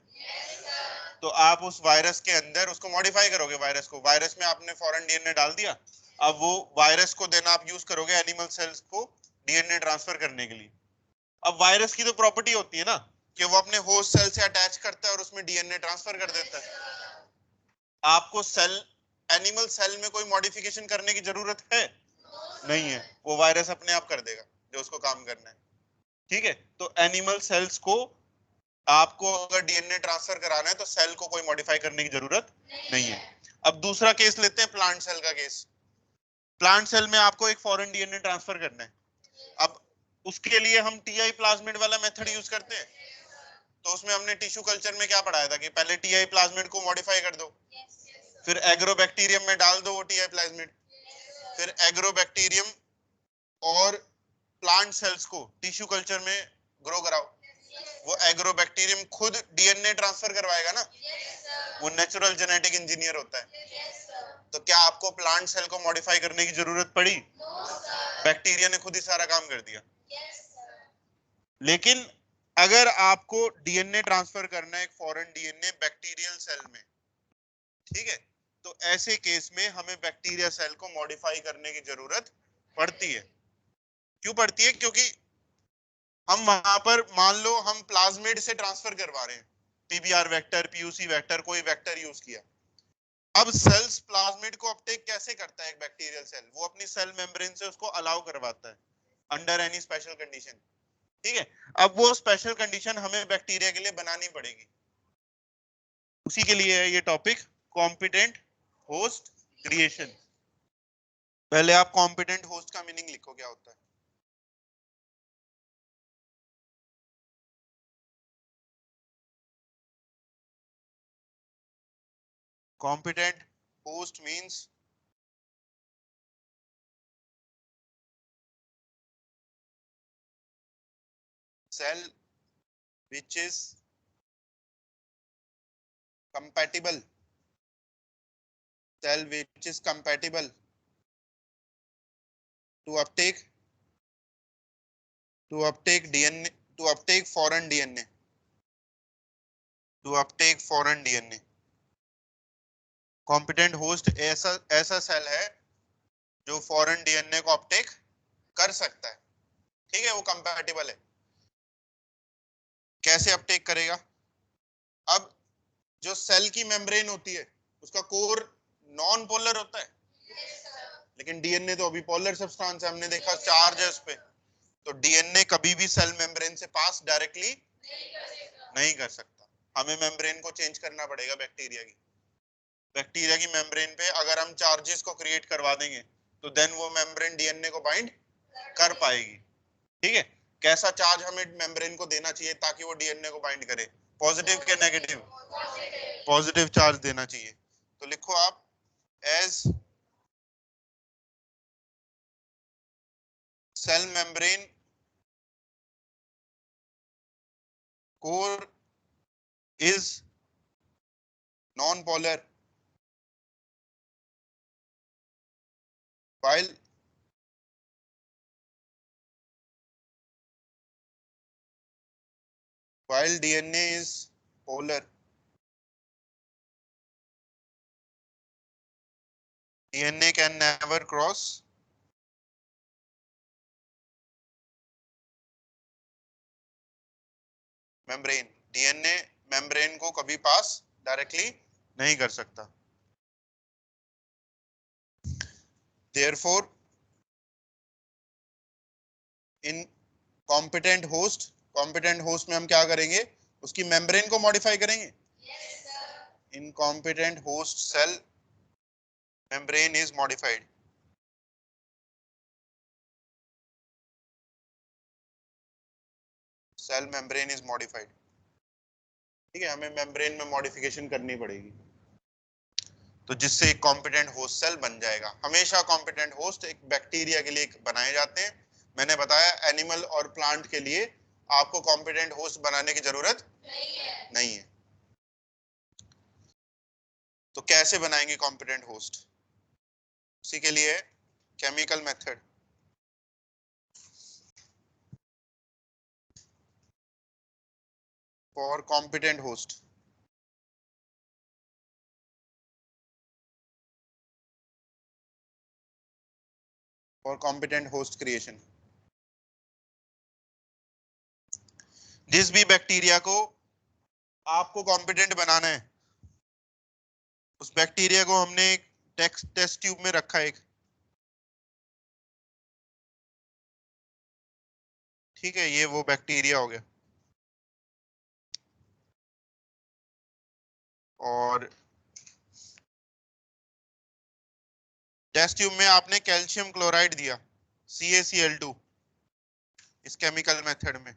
तो आप उस वायरस के अंदर उसको मॉडिफाई करोगे, वायरस को, वायरस में आपने फॉरेन डीएनए डाल दिया। अब वो वायरस को देना आप यूज करोगे एनिमल सेल्स को डीएनए ट्रांसफर करने के लिए। अब वायरस की तो प्रॉपर्टी होती है ना कि वो अपने होस्ट सेल से अटैच करता है और उसमें डीएनए ट्रांसफर कर देता है। आपको सेल, एनिमल सेल में कोई मॉडिफिकेशन करने की जरूरत है नहीं है, वो वायरस अपने आप कर देगा जो उसको काम करना है, ठीक है। तो एनिमल सेल्स को आपको अगर डीएनए ट्रांसफर कराना है तो सेल को कोई मॉडिफाई करने की जरूरत नहीं है। अब दूसरा केस लेते हैं, प्लांट सेल का केस। प्लांट सेल में आपको एक फॉरेन डीएनए ट्रांसफर करना है। अब उसके लिए हम टीआई प्लाज्मिड वाला मेथड यूज करते हैं। तो उसमें हमने टिश्यू कल्चर में क्या पढ़ाया था कि पहले टीआई प्लाज्मिड को मॉडिफाई कर दो, फिर एग्रोबैक्टीरियम में डाल दो वो टीआई प्लाज्मिड, फिर एग्रोबैक्टीरियम और प्लांट सेल्स को टिश्यू कल्चर में ग्रो कराओ। वो एग्रोबैक्टीरियम खुद डीएनए ट्रांसफर करवाएगा ना, वो नेचुरल जेनेटिक इंजीनियर होता है। तो क्या आपको प्लांट सेल को मॉडिफाई करने की जरूरत पड़ी? बैक्टीरिया ने खुद ही सारा काम कर दिया। लेकिन अगर आपको डीएनए ट्रांसफर करना है, एक फॉरेन डीएनए बैक्टीरियल सेल में, ठीक है, तो ऐसे केस में हमें बैक्टीरिया सेल को मॉडिफाई करने की जरूरत पड़ती है। क्यों पड़ती है? क्योंकि हम वहां पर मान लो हम प्लाज्मिड से ट्रांसफर करवा रहे हैं, पीबीआर वेक्टर, पीयूसी वेक्टर, कोई वेक्टर यूज किया। अब सेल्स प्लाज्मिड को अपटेक कैसे करता है एक बैक्टीरियल सेल? वो अपनी सेल मेम्ब्रेन से उसको अलाउ करवाता है अंडर एनी स्पेशल कंडीशन, ठीक है। अब वो स्पेशल कंडीशन हमें बैक्टीरिया के लिए बनानी पड़ेगी। उसी के लिए है ये टॉपिक कॉम्पिटेंट होस्ट क्रिएशन। पहले आप कॉम्पिटेंट होस्ट का मीनिंग लिखो, क्या होता है? Competent host means cell which is compatible, cell which is compatible to uptake DNA, to uptake foreign DNA, to uptake foreign DNA। Competent host ऐसा ऐसा cell है जो फॉरेन डीएनए को अपटेक कर सकता है, ठीक है, वो कंपैटिबल है। कैसे अपटेक करेगा? अब जो सेल की मेम्ब्रेन होती है उसका कोर नॉन पोलर होता है, लेकिन डीएनए तो अभी पोलर सब्सटेंस है, हमने देखा चार्ज है उस पे। तो डीएनए कभी भी सेल मेम्ब्रेन से पास डायरेक्टली नहीं कर सकता, हमें मेम्ब्रेन को चेंज करना पड़ेगा बैक्टीरिया की। बैक्टीरिया की मेम्ब्रेन पे अगर हम चार्जेस को क्रिएट करवा देंगे तो देन वो मेम्ब्रेन डीएनए को बाइंड कर पाएगी, ठीक है। कैसा चार्ज हमें मेम्ब्रेन को देना चाहिए ताकि वो डीएनए को बाइंड करे? पॉजिटिव के नेगेटिव? पॉजिटिव चार्ज देना चाहिए। तो लिखो आप as cell membrane core is non polar while DNA is polar, DNA can never cross membrane. DNA membrane को कभी पास डायरेक्टली नहीं कर सकता। Therefore, इन कॉम्पिटेंट होस्ट में हम क्या करेंगे? उसकी मेम्ब्रेन को मॉडिफाई करेंगे। In competent host cell membrane is modified. Cell membrane is modified, ठीक है, हमें मेम्ब्रेन में मॉडिफिकेशन करनी पड़ेगी तो जिससे एक कॉम्पिटेंट होस्ट सेल बन जाएगा। हमेशा कॉम्पिटेंट होस्ट एक बैक्टीरिया के लिए बनाए जाते हैं। मैंने बताया एनिमल और प्लांट के लिए आपको कॉम्पिटेंट होस्ट बनाने की जरूरत नहीं है। तो कैसे बनाएंगे कॉम्पिटेंट होस्ट? उसी के लिए chemical method. For competent host, for competent host creation, जिस भी बैक्टीरिया को आपको कॉम्पिटेंट बनाना है उस बैक्टीरिया को हमने एक टेस्ट ट्यूब में रखा है एक, ठीक है, ये वो बैक्टीरिया हो गया। और टेस्ट ट्यूब में आपने कैल्शियम क्लोराइड दिया CaCl2 इस केमिकल मेथड में।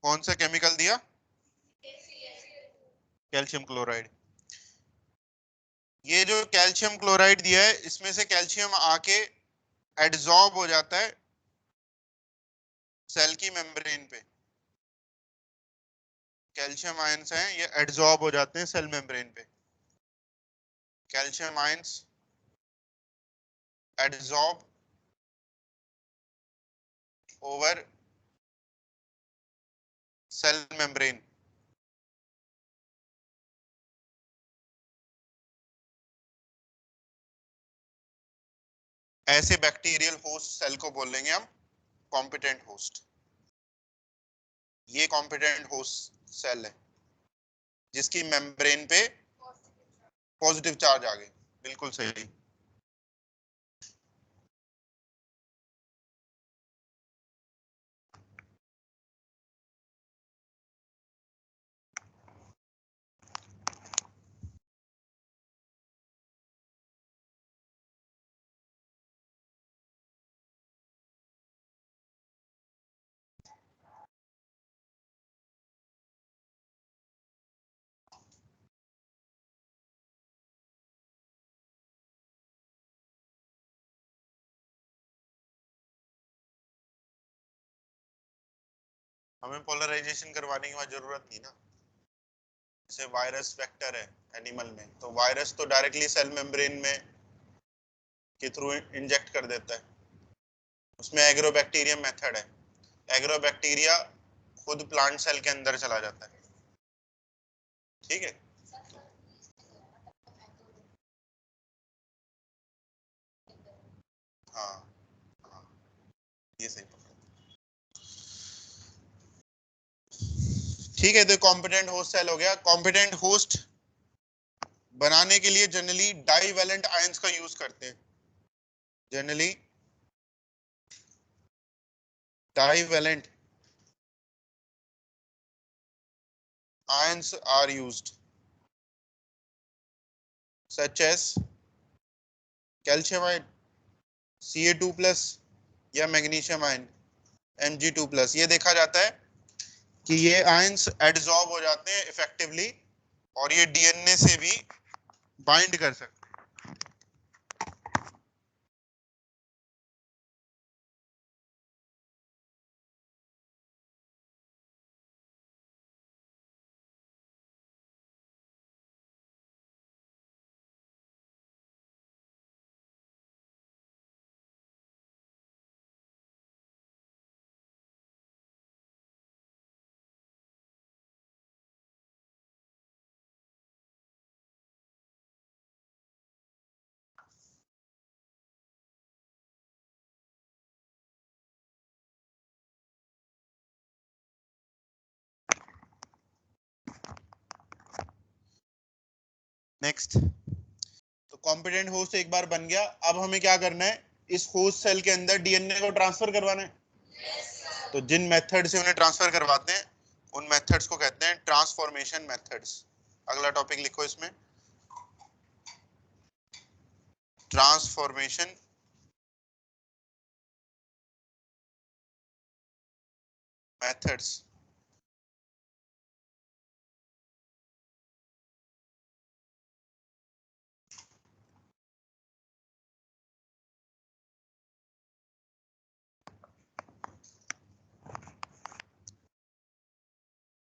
कौन सा केमिकल दिया? Calcium chloride. ये जो कैल्शियम क्लोराइड दिया है इसमें से कैल्शियम आके एडजॉर्ब हो जाता है सेल की मेम्ब्रेन पे। कैल्शियम आयंस हैं ये एडजॉर्ब हो जाते हैं सेल मेम्ब्रेन पे। Calcium ions adsorb over cell membrane. ऐसे बैक्टीरियल होस्ट सेल को बोलेंगे हम कॉम्पिटेंट होस्ट। ये कॉम्पिटेंट होस्ट सेल है जिसकी मेम्ब्रेन पे पॉजिटिव चार्ज आ गए। बिल्कुल सही। हमें पोलराइजेशन करवाने की वहां जरूरत नहीं ना। जैसे वायरस वेक्टर है एनिमल में, तो वायरस तो डायरेक्टली सेल मेम्ब्रेन में के थ्रू इंजेक्ट कर देता है। उसमें एग्रोबैक्टीरियम मेथड है। एग्रोबैक्टीरिया खुद प्लांट सेल के अंदर चला जाता है। ठीक है। हाँ हाँ, ये सही पकड़ा। ठीक है, तो कॉम्पिटेंट होस्ट सेल हो गया। कॉम्पिटेंट होस्ट बनाने के लिए जनरली डाईवैलेंट आयंस का यूज करते हैं। Generally divalent ions are used such as calcium ion Ca2 plus या मैग्नीशियम आयन Mg2 प्लस। ये देखा जाता है कि ये आयंस एडजॉर्ब हो जाते हैं इफेक्टिवली और ये डीएनए से भी बाइंड कर सकते हैं। नेक्स्ट, तो कॉम्पिटेंट होस्ट एक बार बन गया। अब हमें क्या करना है, इस होस्ट सेल के अंदर डीएनए को ट्रांसफर करवाना है। तो जिन मेथड से उन्हें ट्रांसफर करवाते हैं उन मेथड्स को कहते हैं ट्रांसफॉर्मेशन मेथड्स। अगला टॉपिक लिखो इसमें, ट्रांसफॉर्मेशन मेथड्स।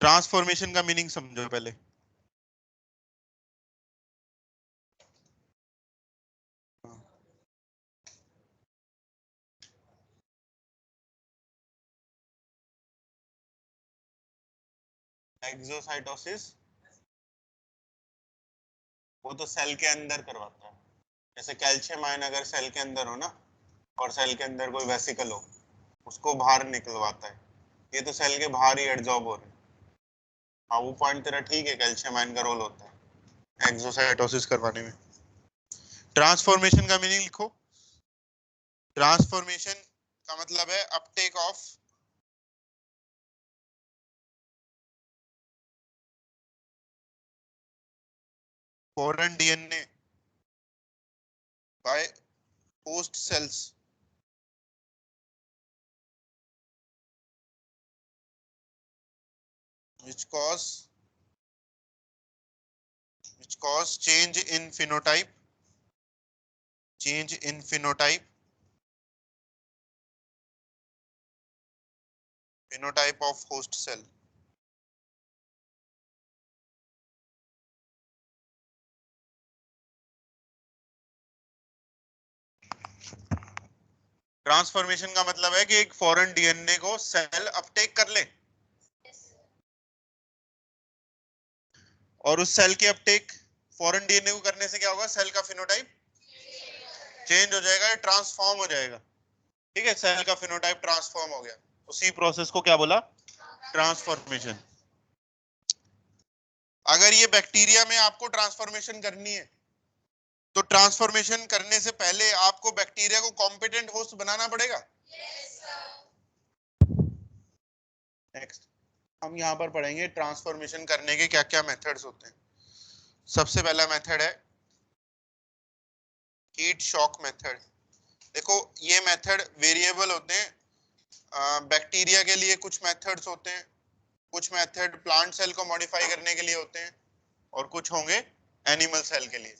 ट्रांसफॉर्मेशन का मीनिंग समझो पहले। एक्सोसाइटोसिस वो तो सेल के अंदर करवाता है। जैसे कैल्शियम आयन अगर सेल के अंदर हो ना, और सेल के अंदर कोई वेसिकल हो, उसको बाहर निकलवाता है। ये तो सेल के बाहर ही एडजॉर्ब हो रहे हैं। हाँ, वो पॉइंट तेरा ठीक है, कैल्शियम आयन का रोल होता है एक्सोसाइटोसिस करवाने में। ट्रांसफॉर्मेशन का मीनिंग लिखो। ट्रांसफॉर्मेशन का मतलब है Uptake of foreign DNA by host cells which cause change in phenotype of host cell. Transformation का मतलब है कि एक फॉरेन डीएनए को सेल अपटेक कर ले और उस सेल के अपटेक फॉरेन डीएनए को करने से क्या होगा, सेल का फिनोटाइप चेंज हो जाएगा, ट्रांसफॉर्म हो जाएगा। ठीक है, सेल का फिनोटाइप ट्रांसफॉर्म हो गया, उसी प्रोसेस को क्या बोला, ट्रांसफॉर्मेशन। अगर ये बैक्टीरिया में आपको ट्रांसफॉर्मेशन करनी है तो ट्रांसफॉर्मेशन करने से पहले आपको बैक्टीरिया को कॉम्पिटेंट होस्ट बनाना पड़ेगा। नेक्स्ट हम यहाँ पर पढ़ेंगे ट्रांसफॉर्मेशन करने के क्या क्या मेथड्स होते हैं। सबसे पहला मेथड है हीट शॉक मेथड। देखो ये मेथड वेरिएबल होते हैं, बैक्टीरिया के लिए कुछ मेथड्स होते हैं, कुछ मेथड प्लांट सेल को मॉडिफाई करने के लिए होते हैं और कुछ होंगे एनिमल सेल के लिए,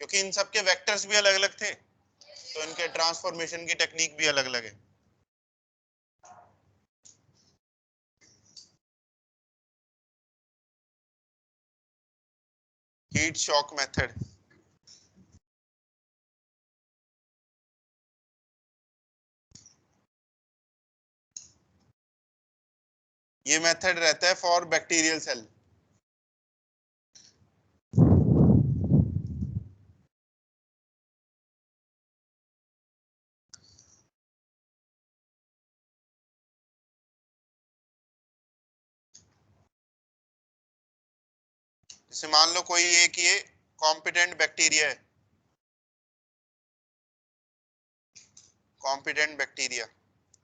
क्योंकि इन सब के वेक्टर्स भी अलग अलग थे तो इनके ट्रांसफॉर्मेशन की टेक्निक भी अलग अलग है। हीट शॉक मेथड, ये मेथड रहता है फॉर बैक्टीरियल सेल। जैसे मान लो कोई एक ये कॉम्पिटेंट बैक्टीरिया है, कॉम्पिटेंट बैक्टीरिया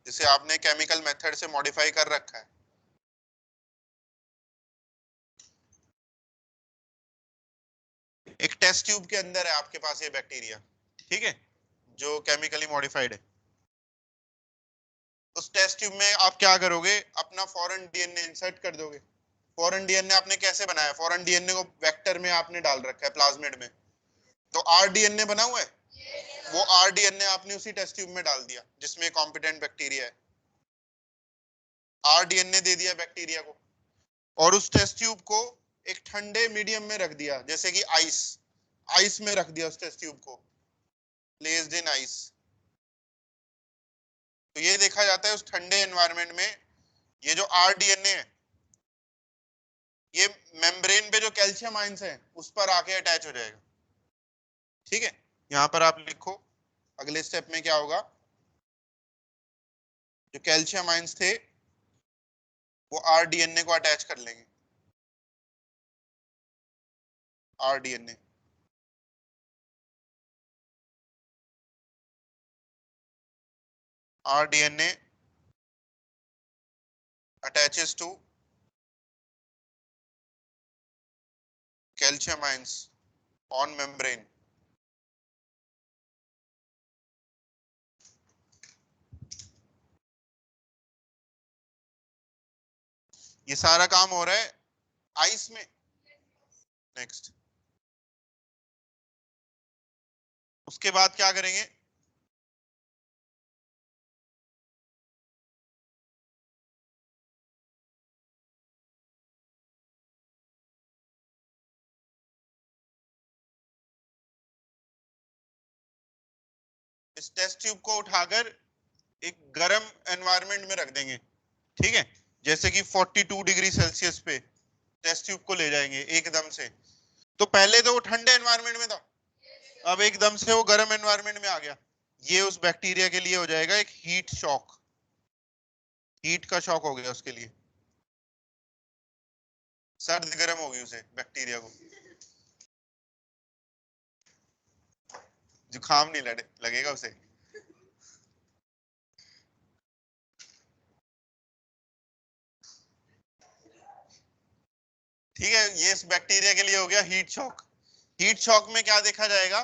जिसे आपने केमिकल मेथड से मॉडिफाई कर रखा है। एक टेस्ट ट्यूब के अंदर है आपके पास ये बैक्टीरिया, ठीक है, जो केमिकली मॉडिफाइड है। उस टेस्ट ट्यूब में आप क्या करोगे, अपना फॉरेन डीएनए इंसर्ट कर दोगे। फॉरेन डीएनए आपने कैसे बनाया, फॉरेन डीएनए को वेक्टर में आपने डाल रखा है, प्लाज्मिड में, तो आरडीएनए बना हुआ है, वो आरडीएनए आपने उसी टेस्ट ट्यूब में डाल दिया जिसमें कॉम्पिटेंट बैक्टीरिया है, आरडीएनए दे दिया बैक्टीरिया को, और उस टेस्ट ट्यूब को एक ठंडे मीडियम में रख दिया, जैसे कि आइस, आइस में रख दिया उस टेस्ट ट्यूब को, प्लेस्ड इन आइस। तो ये देखा जाता है उस ठंडे एनवायरनमेंट में ये जो आरडीएनए है ये मेम्ब्रेन पे जो कैल्शियम आयंस है उस पर आके अटैच हो जाएगा। ठीक है, यहां पर आप लिखो अगले स्टेप में क्या होगा, जो कैल्शियम आयंस थे वो आरडीएनए को अटैच कर लेंगे, rDNA rDNA attaches to calcium ions on membrane। ये सारा काम हो रहा है आइस में। नेक्स्ट उसके बाद क्या करेंगे, इस टेस्ट ट्यूब को उठाकर एक गर्म एनवायरनमेंट में रख देंगे। ठीक है, जैसे कि 42 डिग्री सेल्सियस पे टेस्ट ट्यूब को ले जाएंगे एकदम से। तो पहले तो वो ठंडे एनवायरनमेंट में था, अब एकदम से वो गर्म एनवायरनमेंट में आ गया। ये उस बैक्टीरिया के लिए हो जाएगा एक हीट शॉक, हीट का शॉक हो गया उसके लिए, सर्द गर्म होगी उसे बैक्टीरिया को, जुकाम नहीं लगेगा उसे। ठीक है, ये इस बैक्टीरिया के लिए हो गया हीट शॉक। हीट शॉक में क्या देखा जाएगा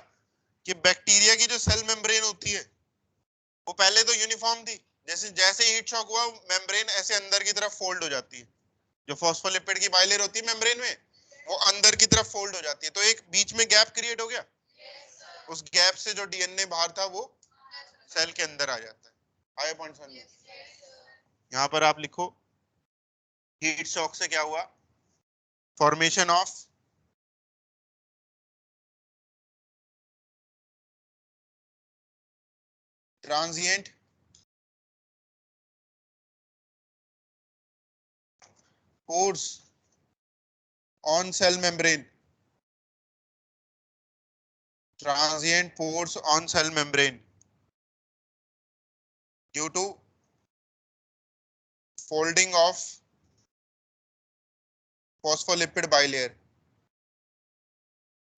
कि बैक्टीरिया की जो सेल मेम्ब्रेन होती है वो पहले तो यूनिफॉर्म थी, जैसे जैसे हीट शॉक हुआ मेम्ब्रेन ऐसे अंदर की तरफ फोल्ड हो जाती है। जो फॉस्फोलिपिड की बाइलेयर होती है मेम्ब्रेन में, वो अंदर की तरफ फोल्ड हो जाती है, तो एक बीच में गैप क्रिएट हो गया। उस गैप से जो डीएनए बाहर था वो सेल के अंदर आ जाता है। आया पॉइंट समझ में? यहाँ पर आप लिखो हीट शॉक से क्या हुआ, formation of transient pores on cell membrane, transient pores on cell membrane due to folding of phospholipid bilayer।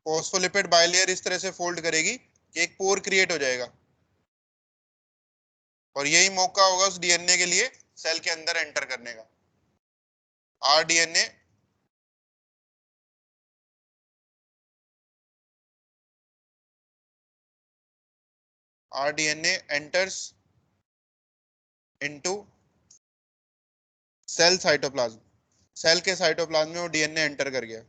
Phospholipid bilayer इस तरह से फोल्ड करेगी कि एक पोर क्रिएट हो जाएगा, और यही मौका होगा उस डीएनए के लिए सेल के अंदर एंटर करने का। RDNA rDNA enters into cell cytoplasm. Cell के साइटोप्लाज्म में वो डीएनए एंटर कर गया।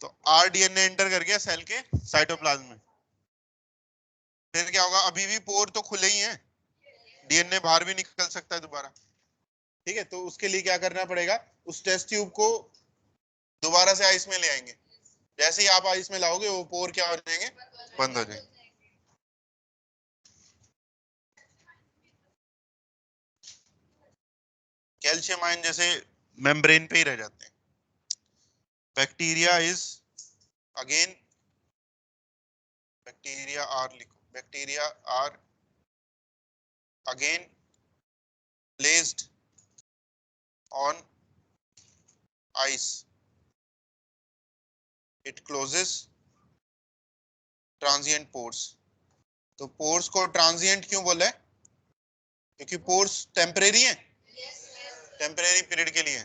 तो आरडीएनए एंटर कर गया सेल के साइटोप्लाज्म में। फिर क्या होगा, अभी भी पोर तो खुले ही हैं, डीएनए बाहर भी निकल सकता है दोबारा। ठीक है, तो उसके लिए क्या करना पड़ेगा, उस टेस्ट ट्यूब को दोबारा से आइस में ले आएंगे। जैसे ही आप आइस में लाओगे वो पोर क्या हो जाएंगे, बंद हो जाएंगे। कैल्शियम आयन जैसे मेम्ब्रेन पे ही रह जाते हैं। Bacteria is again, bacteria are लिखो, bacteria are again placed on ice, it closes transient pores. तो पोर्स को ट्रांजिएंट क्यों बोला है, क्योंकि पोर्स टेम्परेरी है, टेम्परेरी पीरियड के लिए।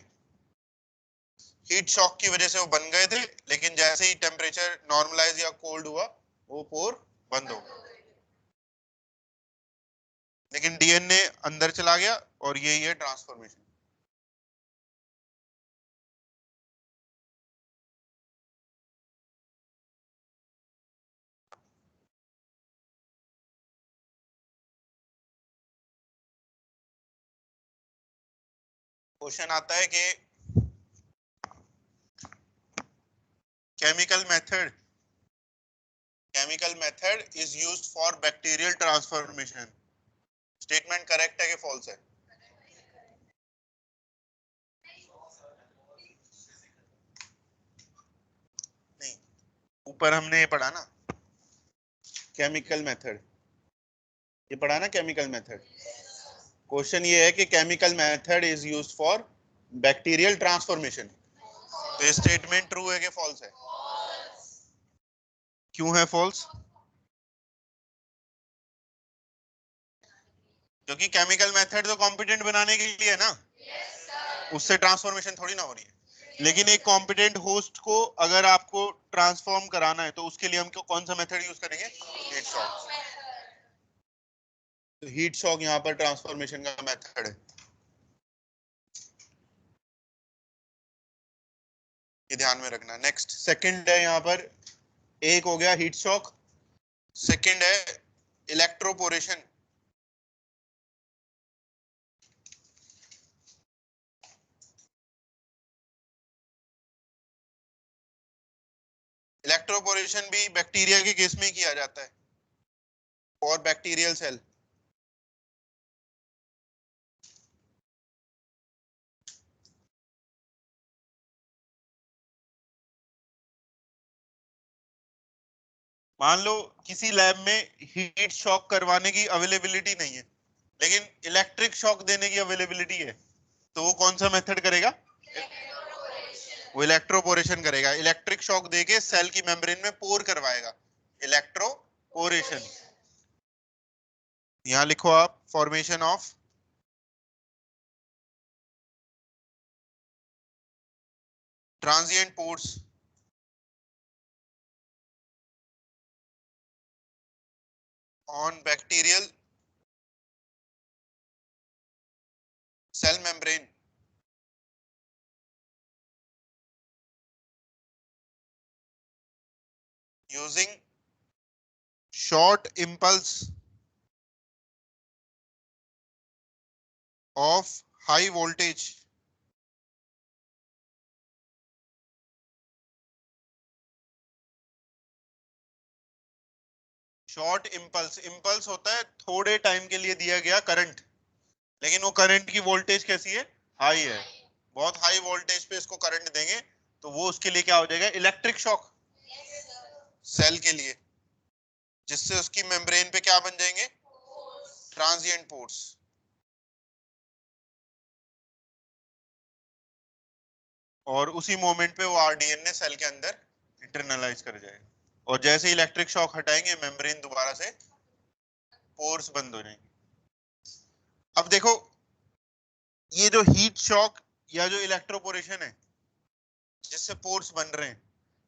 हीट शॉक की वजह से वो बन गए थे, लेकिन जैसे ही टेम्परेचर नॉर्मलाइज या कोल्ड हुआ वो पोर बंद हो गए। लेकिन डीएनए अंदर चला गया और यही है ट्रांसफॉर्मेशन। क्वेश्चन आता है कि chemical method is used for bacterial transformation. Statement correct है कि फॉल्स है? नहीं, ऊपर हमने ये पढ़ा ना केमिकल मेथड, ये पढ़ा ना केमिकल मेथड। क्वेश्चन ये है कि chemical method is used for bacterial transformation, तो ये स्टेटमेंट ट्रू है कि फॉल्स है? क्यों है फॉल्स? क्योंकि केमिकल मेथड तो कॉम्पिटेंट बनाने के लिए है ना, उससे ट्रांसफॉर्मेशन थोड़ी ना हो रही है। लेकिन एक कॉम्पिटेंट होस्ट को अगर आपको ट्रांसफॉर्म कराना है तो उसके लिए हम कौन सा मेथड यूज करेंगे, हीट शॉक। तो हीट शॉक यहाँ पर ट्रांसफॉर्मेशन का मेथड है, ये ध्यान में रखना। नेक्स्ट सेकंड है यहाँ पर, एक हो गया हीट शॉक, सेकंड है इलेक्ट्रोपोरेशन। इलेक्ट्रोपोरेशन भी बैक्टीरिया के केस में किया जाता है और बैक्टीरियल सेल। मान लो किसी लैब में हीट शॉक करवाने की अवेलेबिलिटी नहीं है, लेकिन इलेक्ट्रिक शॉक देने की अवेलेबिलिटी है, तो वो कौन सा मेथड करेगा? वो इलेक्ट्रोपोरेशन करेगा। इलेक्ट्रिक शॉक देके सेल की मेम्ब्रेन में पोर करवाएगा, इलेक्ट्रोपोरेशन। यहां लिखो आप, formation of transient pores on bacterial cell membrane using short impulse of high voltage short impulse, impulse होता है थोड़े टाइम के लिए दिया गया करंट, लेकिन वो करंट की वोल्टेज कैसी है? हाई है। बहुत हाई वोल्टेज पे इसको करंट देंगे तो वो उसके लिए क्या हो जाएगा? इलेक्ट्रिक शॉक सेल के लिए, जिससे उसकी मेम्ब्रेन पे क्या बन जाएंगे? Transient pores. और उसी मोमेंट पे वो आरडीएनए सेल के अंदर इंटरनलाइज कर जाएगा, और जैसे इलेक्ट्रिक शॉक हटाएंगे मेम्ब्रेन दोबारा से पोर्स बंद हो जाएंगे। अब देखो, ये जो हीट शॉक या जो इलेक्ट्रोपोरेशन है जिससे पोर्स बन रहे हैं,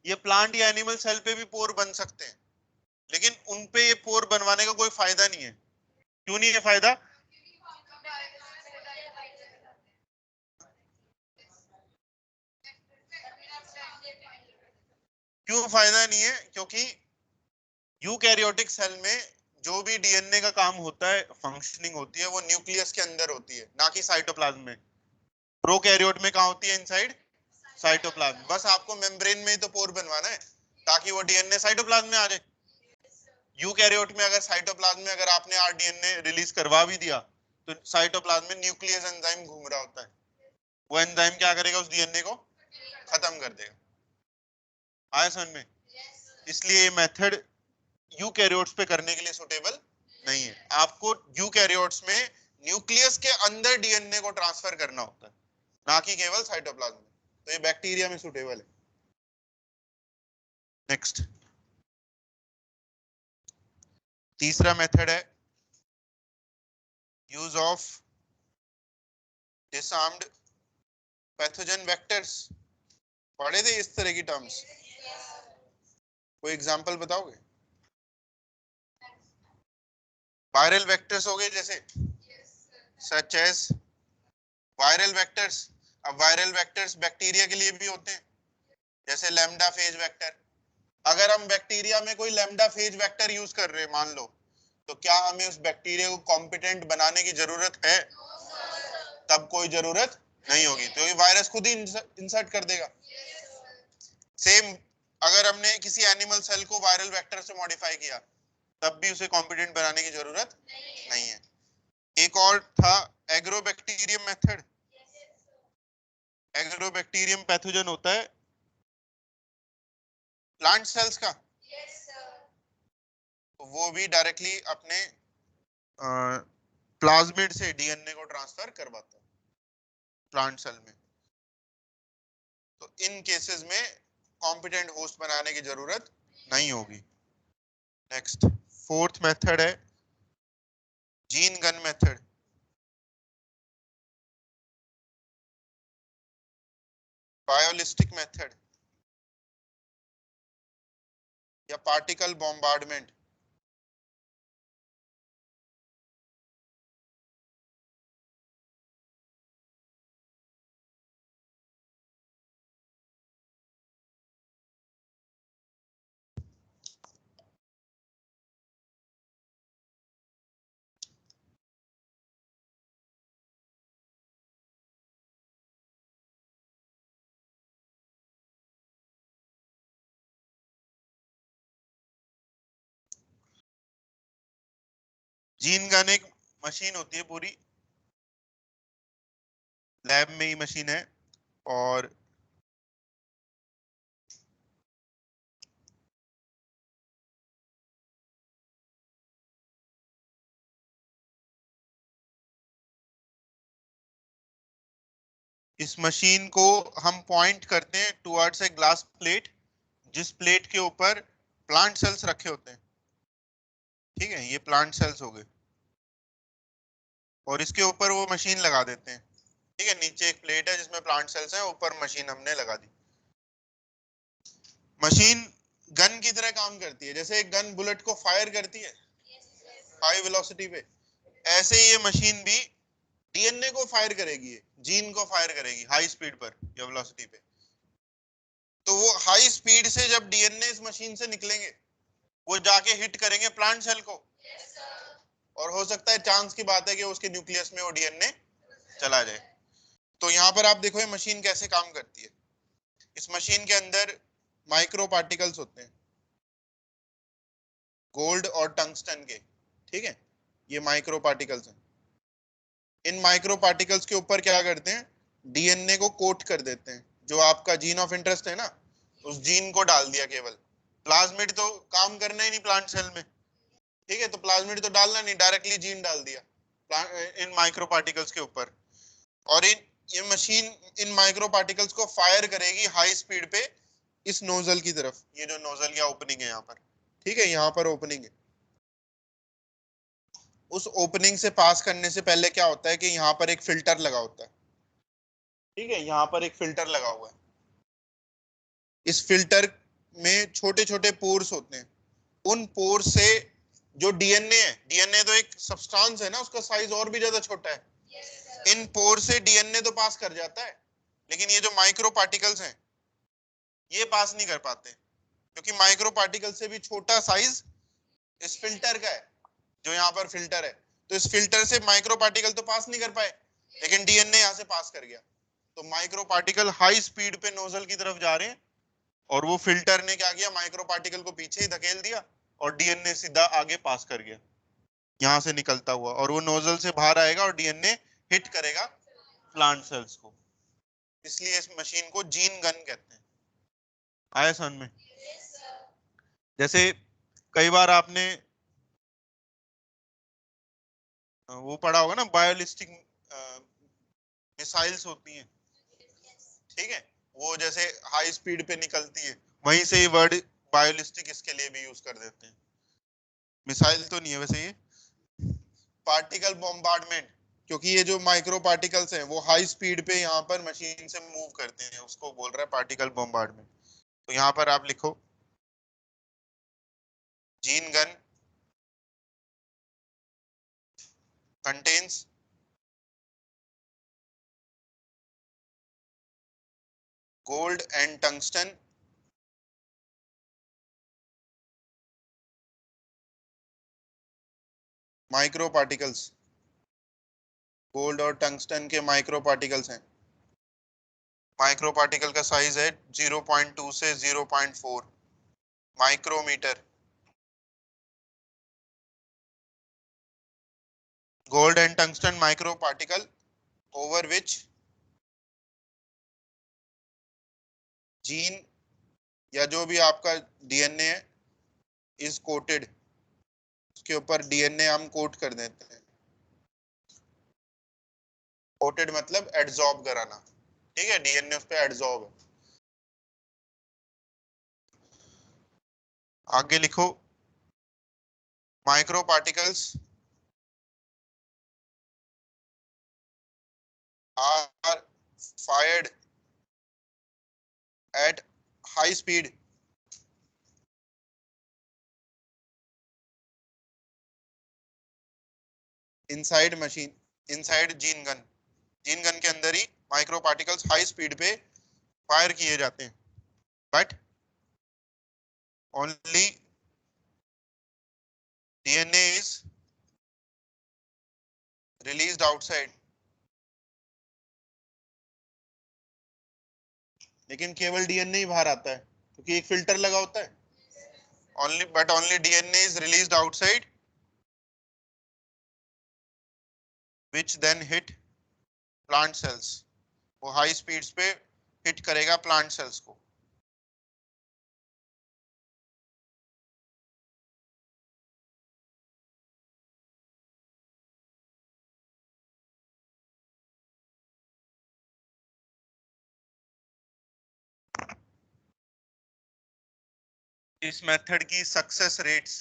ये प्लांट या एनिमल सेल पे भी पोर बन सकते हैं, लेकिन उन पे ये पोर बनवाने का कोई फायदा नहीं है। क्यों नहीं है फायदा? क्यों फायदा नहीं है? क्योंकि यूकैरियोटिक सेल में जो भी डीएनए का काम होता है, फंक्शनिंग होती है, वो न्यूक्लियस के अंदर होती है, ना कि साइटोप्लाज्म में। प्रोकैरियोट में कहाँ होती है? Inside cytoplasm. बस आपको मेम्ब्रेन में ही तो पोर बनवाना है ताकि वो डीएनए साइटोप्लाज्म में आ जाए। यूकैरियोट में अगर साइटोप्लाज्म में अगर आपने आरडीएनए रिलीज करवा भी दिया तो साइटोप्लाज्म में न्यूक्लियस एंजाइम घूम रहा होता है, वो एंजाइम क्या करेगा? उस डीएनए को खत्म कर देगा। आया समझ में? इसलिए ये मेथड यूकैरियोट्स पे करने के लिए सुटेबल नहीं है। आपको यूकैरियोट्स में न्यूक्लियस के अंदर डीएनए को ट्रांसफर करना होता है, ना कि केवल साइटोप्लाज्म में। तो ये बैक्टीरिया में सुटेबल है। नेक्स्ट, तीसरा मेथड है use of disarmed pathogen vectors. पढ़े थे इस तरह की टर्म्स? कोई एग्जांपल बताओगे? वायरल वेक्टर्स हो गए जैसे, सच एज वायरल वेक्टर्स। अब वायरल वेक्टर्स बैक्टीरिया के लिए भी होते हैं, जैसे लैम्डा फेज वेक्टर। अगर हम बैक्टीरिया में कोई लैम्डा फेज वेक्टर यूज कर रहे हैं मान लो, तो क्या हमें उस बैक्टीरिया को कॉम्पिटेंट बनाने की जरूरत है? तब कोई जरूरत नहीं होगी, तो ये वायरस खुद ही इंसर्ट कर देगा। सेम, अगर हमने किसी एनिमल सेल को वायरल वेक्टर से मॉडिफाई किया तब भी उसे कॉम्पिटेंट बनाने की जरूरत नहीं है। एक और था एग्रोबैक्टीरियम मेथड। एग्रोबैक्टीरियम पैथोजन होता है प्लांट सेल्स का, तो वो भी डायरेक्टली अपने प्लाज्मिड से डीएनए को ट्रांसफर करवाता है प्लांट सेल में। तो इन केसेस में कॉम्पिटेंट होस्ट बनाने की जरूरत नहीं होगी। नेक्स्ट, फोर्थ मेथड है gene gun method, biolistic method या पार्टिकल बॉम्बार्डमेंट। जीन गन एक मशीन होती है, पूरी लैब में ही मशीन है, और इस मशीन को हम पॉइंट करते हैं टुवर्ड्स ए ग्लास प्लेट, जिस प्लेट के ऊपर प्लांट सेल्स रखे होते हैं। ठीक है, ये प्लांट सेल्स हो गए, और इसके ऊपर वो मशीन लगा देते हैं। ठीक है, नीचे एक प्लेट है जिसमें प्लांट सेल्स हैं, ऊपर मशीन हमने लगा दी। मशीन गन की तरह काम करती है, जैसे एक गन बुलेट को फायर करती है हाई वेलोसिटी पे, ऐसे ही ये मशीन भी डीएनए को फायर करेगी, जीन को फायर करेगी हाई स्पीड पर या वेलोसिटी पे। तो वो हाई स्पीड से जब डीएनए इस मशीन से निकलेंगे, वो जाके हिट करेंगे प्लांट सेल को, और हो सकता है, चांस की बात है कि उसके न्यूक्लियस में वो डीएनए चला जाए। तो यहाँ पर आप देखो ये मशीन कैसे काम करती है। इस मशीन के अंदर माइक्रो पार्टिकल्स होते हैं, गोल्ड और टंगस्टन के। ठीक है, ये माइक्रो पार्टिकल्स हैं। इन माइक्रो पार्टिकल्स के ऊपर क्या करते हैं, डीएनए को कोट कर देते हैं। जो आपका जीन ऑफ इंटरेस्ट है ना, उस जीन को डाल दिया केवल। प्लाज्मिड तो काम करना ही नहीं प्लांट सेल में। ठीक है, तो प्लाज्मिड तो डालना नहीं, डायरेक्टली जीन डाल दिया इन माइक्रो पार्टिकल्स के ऊपर। और ये मशीन इन माइक्रो पार्टिकल्स को फायर करेगी हाई स्पीड पे इस नोजल की तरफ। ये जो नोजल या ओपनिंग है यहाँ पर, ठीक है, यहाँ पर ओपनिंग है। उस ओपनिंग से पास करने से पहले क्या होता है कि यहाँ पर एक फिल्टर लगा होता है। ठीक है, यहाँ पर एक फिल्टर लगा हुआ है। इस फिल्टर में छोटे छोटे पोर्स होते हैं। उन पोर्स से जो डीएनए है, डीएनए तो एक सब्सटेंस है ना, उसका साइज और भी ज्यादा छोटा है। इन पोर से डीएनए तो पास कर जाता है, लेकिन ये जो माइक्रो पार्टिकल्स हैं, ये पास नहीं कर पाते, क्योंकि माइक्रो पार्टिकल से भी छोटा साइज इस फिल्टर का है, जो यहाँ पर फिल्टर है। तो इस फिल्टर से माइक्रो पार्टिकल तो पास नहीं कर पाए, लेकिन डीएनए यहाँ से पास कर गया। तो माइक्रो पार्टिकल हाई स्पीड पे नोजल की तरफ जा रहे हैं, और वो फिल्टर ने क्या किया, माइक्रो पार्टिकल को पीछे ही धकेल दिया, और डीएनए सीधा आगे पास कर गया यहाँ से निकलता हुआ, और वो नोजल से बाहर आएगा और डीएनए हिट करेगा प्लांट सेल्स को। इसलिए इस मशीन को जीन गन कहते हैं। आया समझ में? जैसे कई बार आपने वो पढ़ा होगा ना, बायोलिस्टिक मिसाइल्स होती हैं। ठीक है, वो जैसे हाई स्पीड पे निकलती है, वहीं से ही वर्ड बायोलिस्टिक इसके लिए भी यूज कर देते हैं। मिसाइल तो नहीं है वैसे ये, पार्टिकल बॉम्बार्डमेंट। क्योंकि ये जो माइक्रो पार्टिकल्स हैं वो हाई स्पीड पे यहाँ पर मशीन से मूव करते हैं, उसको बोल रहा है पार्टिकल बॉम्बार्डमेंट। तो यहाँ पर आप लिखो gene gun contains gold and tungsten micro particles. Gold और टंगस्टन के माइक्रो पार्टिकल्स हैं। माइक्रो पार्टिकल का साइज है 0.2 से 0.4 micrometre. Gold and tungsten micro particle over which gene या जो भी आपका डीएनए है इज कोटेड, उसके ऊपर डीएनए हम कोट कर देते हैं। कोटेड मतलब एड्सॉर्ब कराना। ठीक है, डीएनए उस पर एड्सॉर्ब है। आगे लिखो micro particles are fired at high speed inside machine inside gene gun. Gene gun के अंदर ही माइक्रो पार्टिकल्स हाई स्पीड पे फायर किए जाते हैं, but only DNA is released outside. लेकिन केवल डीएनए ही बाहर आता है, क्योंकि एक फिल्टर लगा होता है। Only DNA is released outside which then hit plant cells, वो हाई स्पीड्स पे हिट करेगा प्लांट सेल्स को। इस मेथड की सक्सेस रेट्स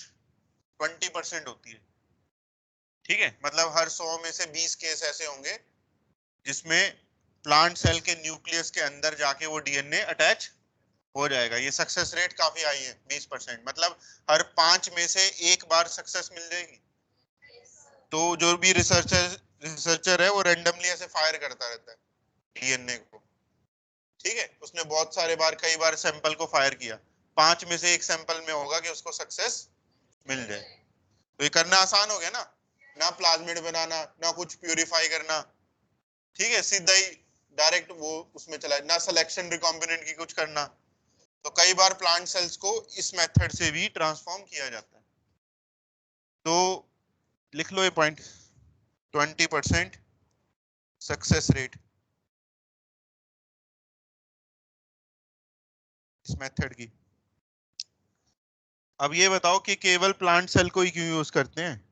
20% होती है। ठीक है, मतलब हर 100 में से 20 केस ऐसे होंगे जिसमें प्लांट सेल के न्यूक्लियस के अंदर जाके वो डीएनए अटैच हो जाएगा। ये सक्सेस रेट काफी हाई है, 20%। मतलब हर 5 में से एक बार सक्सेस मिल जाएगी। तो जो भी रिसर्चर है वो रेंडमली ऐसे फायर करता रहता है डीएनए को। ठीक है, उसने बहुत सारे बार, कई बार सैंपल को फायर किया, 5 में से एक सैंपल में होगा कि उसको सक्सेस मिल जाए। तो ये करना आसान हो गया ना, ना प्लाज्मिड बनाना, ना कुछ प्यूरिफाई करना। ठीक है, सीधा ही डायरेक्ट वो उसमें चला, ना सिलेक्शन रिकॉम्बिनेंट की कुछ करना। तो कई बार प्लांट सेल्स को इस मेथड से भी ट्रांसफॉर्म किया जाता है। तो लिख लो ये पॉइंट, 20% सक्सेस रेट इस मेथड की। अब ये बताओ कि केवल प्लांट सेल को ही क्यों यूज करते हैं?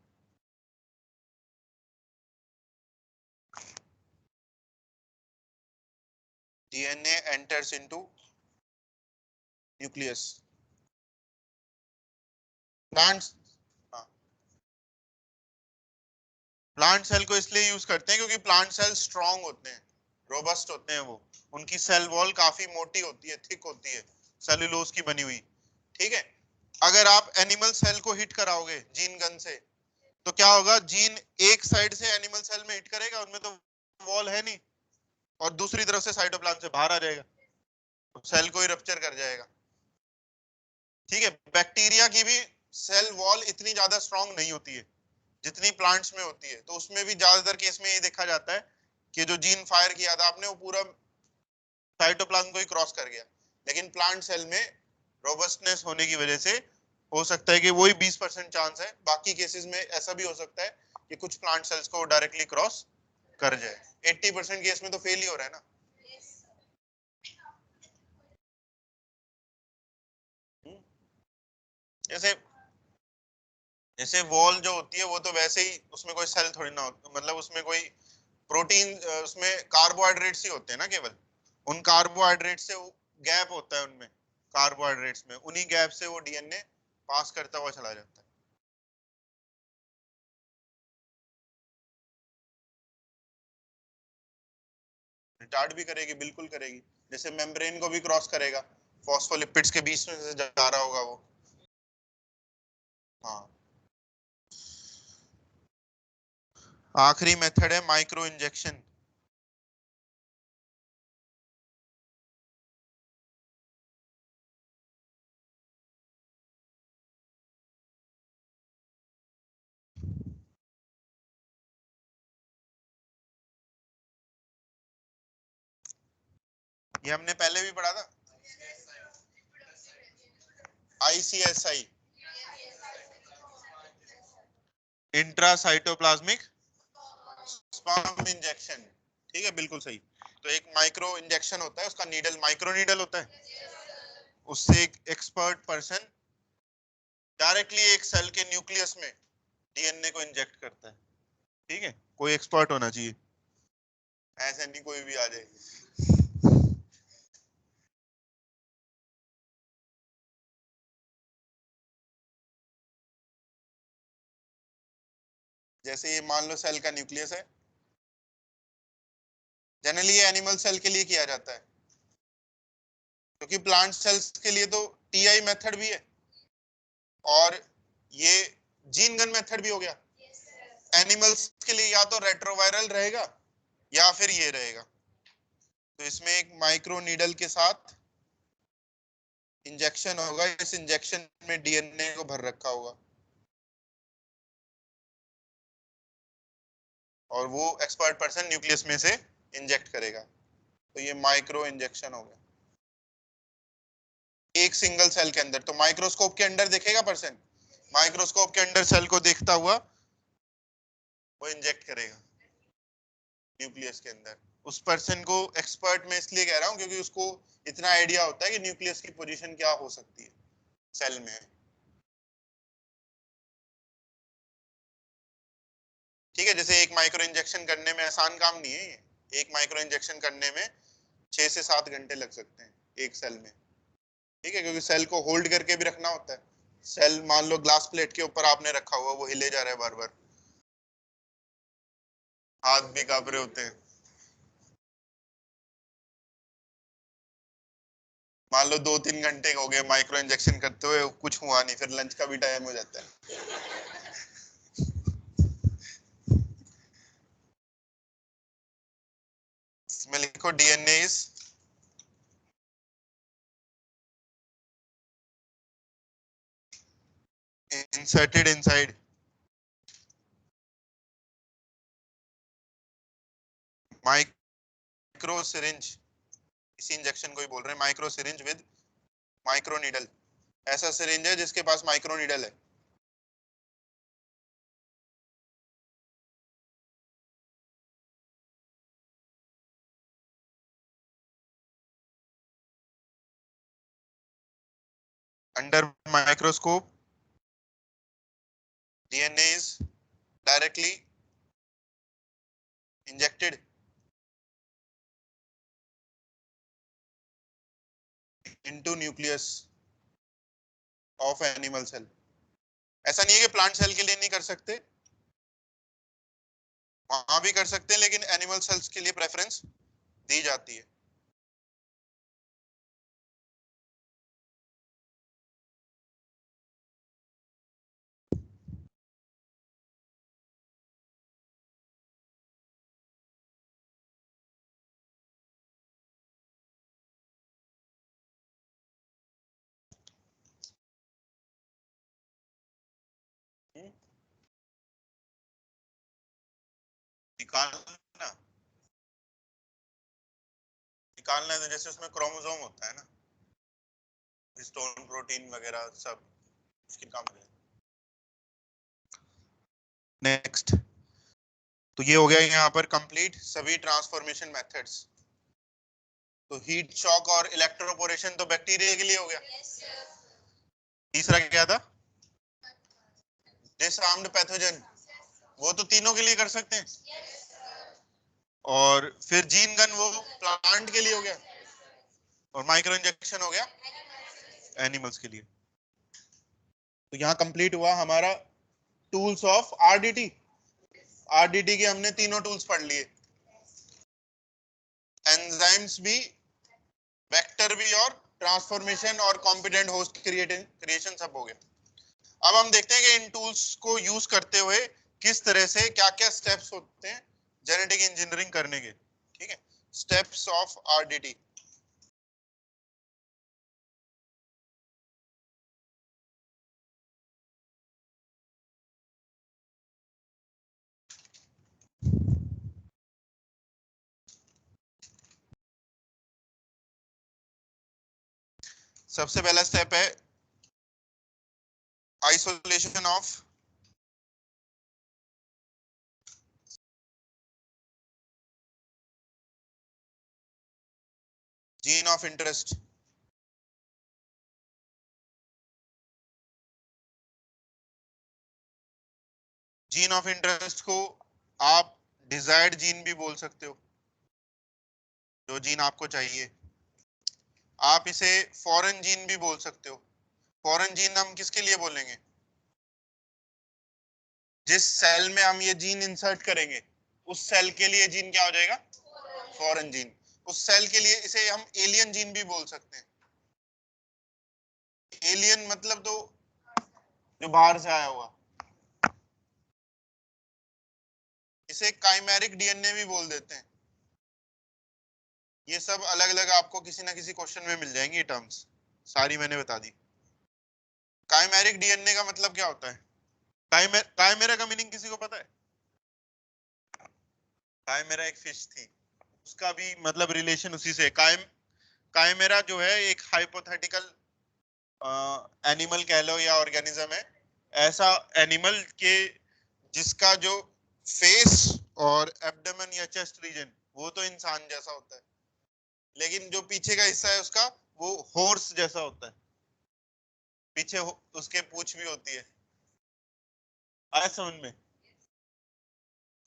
DNA enters into nucleus. Plants, plant cell को इसलिए यूज करते हैं क्योंकि प्लांट सेल स्ट्रांग होते हैं, रोबस्ट होते हैं। वो, उनकी सेल वॉल काफी मोटी होती है, थिक होती है, सेलुलोज की बनी हुई। ठीक है, अगर आप एनिमल सेल को हिट कराओगे जीन गन से, तो क्या होगा? जीन एक साइड से एनिमल सेल में हिट करेगा, उनमें तो वॉल है नहीं, और दूसरी तरफ से साइटोप्लाज्म से बाहर आ जाएगा, तो सेल को ही रप्चर कर जाएगा। ठीक है, बैक्टीरिया की भी सेल वॉल इतनी ज्यादा स्ट्रांग नहीं होती है जितनी प्लांट्स में होती है। तो उसमें भी ज्यादातर केस में ये देखा जाता है कि जो जीन फायर किया था आपने, वो पूरा साइटोप्लाज्म को ही क्रॉस कर गया। लेकिन प्लांट सेल में रोबस्टनेस होने की वजह से हो सकता है कि वही 20% चांस है। बाकी केसेस में ऐसा भी हो सकता है कि कुछ प्लांट सेल्स को डायरेक्टली क्रॉस कर जाए। 80% केस में तो फेल ही हो रहा है ना। जैसे जैसे वॉल जो होती है वो तो वैसे ही, उसमें कोई सेल थोड़ी ना होती, मतलब उसमें कोई प्रोटीन, उसमें कार्बोहाइड्रेट्स ही होते हैं ना केवल। उन कार्बोहाइड्रेट से गैप होता है उनमें, कार्बोहाइड्रेट्स में, उन्हीं गैप से वो डीएनए पास करता हुआ चला जाता है। रिटार्ड भी करेगी, बिल्कुल करेगी। जैसे मेम्ब्रेन को भी क्रॉस करेगा, फॉस्फोलिपिड्स के बीच में से जा रहा होगा वो। हाँ, आखिरी मेथड है माइक्रो इंजेक्शन। ये हमने पहले भी पढ़ा था, आईसीएसआई, इंट्रासाइटोप्लाज्मिक स्पर्म इंजेक्शन। ठीक है, बिल्कुल सही। तो एक माइक्रो इंजेक्शन होता है, उसका नीडल माइक्रो नीडल होता है, उससे एक एक्सपर्ट पर्सन डायरेक्टली एक सेल के न्यूक्लियस में डीएनए को इंजेक्ट करता है। ठीक है, कोई एक्सपर्ट होना चाहिए, ऐसे नहीं कोई भी आ जाए। जैसे ये मान लो सेल का न्यूक्लियस है, जनरली ये एनिमल सेल के लिए किया जाता है, क्योंकि प्लांट सेल्स के लिए तो टीआई मेथड भी है, और ये जीन गन मेथड भी हो गया। एनिमल्स के लिए या तो रेट्रोवायरल रहेगा या फिर ये रहेगा। तो इसमें एक माइक्रो नीडल के साथ इंजेक्शन होगा, इस इंजेक्शन में डीएनए को भर रखा होगा, और वो एक्सपर्ट पर्सन न्यूक्लियस में से इंजेक्ट करेगा। तो ये माइक्रो इंजेक्शन हो गया एक सिंगल सेल के अंदर। तो माइक्रोस्कोप के अंदर देखेगा पर्सन, माइक्रोस्कोप के अंदर सेल को देखता हुआ वो इंजेक्ट करेगा। न्यूक्लियस के अंदर। उस पर्सन को एक्सपर्ट मैं इसलिए कह रहा हूँ क्योंकि उसको इतना आइडिया होता है कि न्यूक्लियस की पोजीशन क्या हो सकती है सेल में। ठीक है, जैसे एक माइक्रो इंजेक्शन करने में आसान काम नहीं है ये। एक माइक्रो इंजेक्शन करने में 6 से 7 घंटे लग सकते हैं एक सेल में। ठीक है, क्योंकि सेल को होल्ड करके भी रखना होता है। सेल मान लो ग्लास प्लेट के ऊपर आपने रखा हुआ, वो हिले जा रहा है बार बार, हाथ भी कांप रहे होते हैं। मान लो 2-3 घंटे हो गए माइक्रो इंजेक्शन करते हुए, कुछ हुआ नहीं, फिर लंच का भी टाइम हो जाता है। इसमें लिखो DNA is inserted inside micro syringe. इसी इंजेक्शन को ही बोल रहे हैं micro syringe with micro needle. ऐसा सिरिंज है जिसके पास माइक्रो नीडल है। Under microscope DNA is directly injected into nucleus of animal cell. ऐसा नहीं है कि प्लांट सेल के लिए नहीं कर सकते, वहां भी कर सकते हैं, लेकिन एनिमल सेल्स के लिए प्रेफरेंस दी जाती है। निकालना निकालना है तो जैसे उसमें क्रोमोसोम होता है ना, हिस्टोन प्रोटीन वगैरह सब उसके काम है। नेक्स्ट, तो ये हो गया यहाँ पर कंप्लीट सभी ट्रांसफॉर्मेशन मेथड्स। तो हीट शॉक और इलेक्ट्रोपोरेशन तो बैक्टीरिया के लिए हो गया। तीसरा क्या था? डिसआर्म्ड पैथोजन, वो तो तीनों के लिए कर सकते हैं। और फिर जीन गन वो प्लांट के लिए हो गया, और माइक्रो इंजेक्शन हो गया एनिमल्स के लिए। तो यहाँ कंप्लीट हुआ हमारा टूल्स ऑफ आरडीटी। आरडीटी के हमने तीनों टूल्स पढ़ लिए, एंजाइम्स भी, वेक्टर भी, और ट्रांसफॉर्मेशन और कॉम्पिटेंट होस्ट क्रिएशन सब हो गया। अब हम देखते हैं कि इन टूल्स को यूज करते हुए किस तरह से क्या क्या स्टेप्स होते हैं जेनेटिक इंजीनियरिंग करने के। ठीक है, स्टेप्स ऑफ आरडीटी। सबसे पहला स्टेप है isolation of gene of interest. Gene of interest को आप डिजायर्ड जीन भी बोल सकते हो, जो जीन आपको चाहिए। आप इसे फॉरेन जीन भी बोल सकते हो। फॉरेन जीन हम किसके लिए बोलेंगे? जिस सेल में हम ये जीन इंसर्ट करेंगे उस सेल के लिए जीन क्या हो जाएगा? Foreign gene. उस सेल के लिए इसे हम एलियन जीन भी बोल सकते हैं। एलियन मतलब तो जो बाहर से आया हुआ। इसे काइमेरिक डीएनए भी बोल देते हैं। ये सब अलग अलग आपको किसी ना किसी क्वेश्चन में मिल जाएंगी टर्म्स, सारी मैंने बता दी। काइमेरिक डीएनए का मतलब क्या होता है? काइमेरा का मीनिंग किसी को पता है? काइमेरा एक फिश थी, उसका भी मतलब रिलेशन उसी से। काइमेरा जो है एक हाइपोथेटिकल एनिमल कह लो या ऑर्गेनिज्म है, ऐसा एनिमल के जिसका जो फेस और एब्डोमेन या चेस्ट रीजन वो तो इंसान जैसा होता है, लेकिन जो पीछे का हिस्सा है उसका वो हॉर्स जैसा होता है, पीछे उसके पूंछ भी होती है। आया समझ में?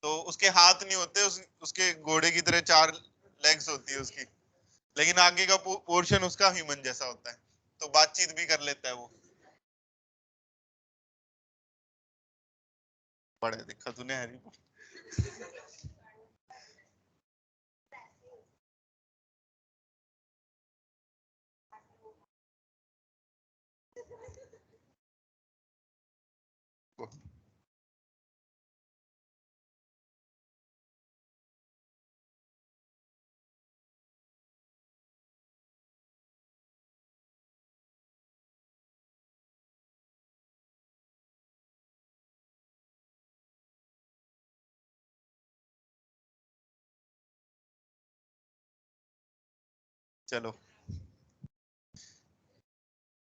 तो उसके हाथ नहीं होते, उसके घोड़े की तरह 4 लेग्स होती है उसकी, लेकिन आगे का पोर्शन उसका ह्यूमन जैसा होता है, तो बातचीत भी कर लेता है वो। पढ़े देखा तूने हैरी पॉटर? चलो,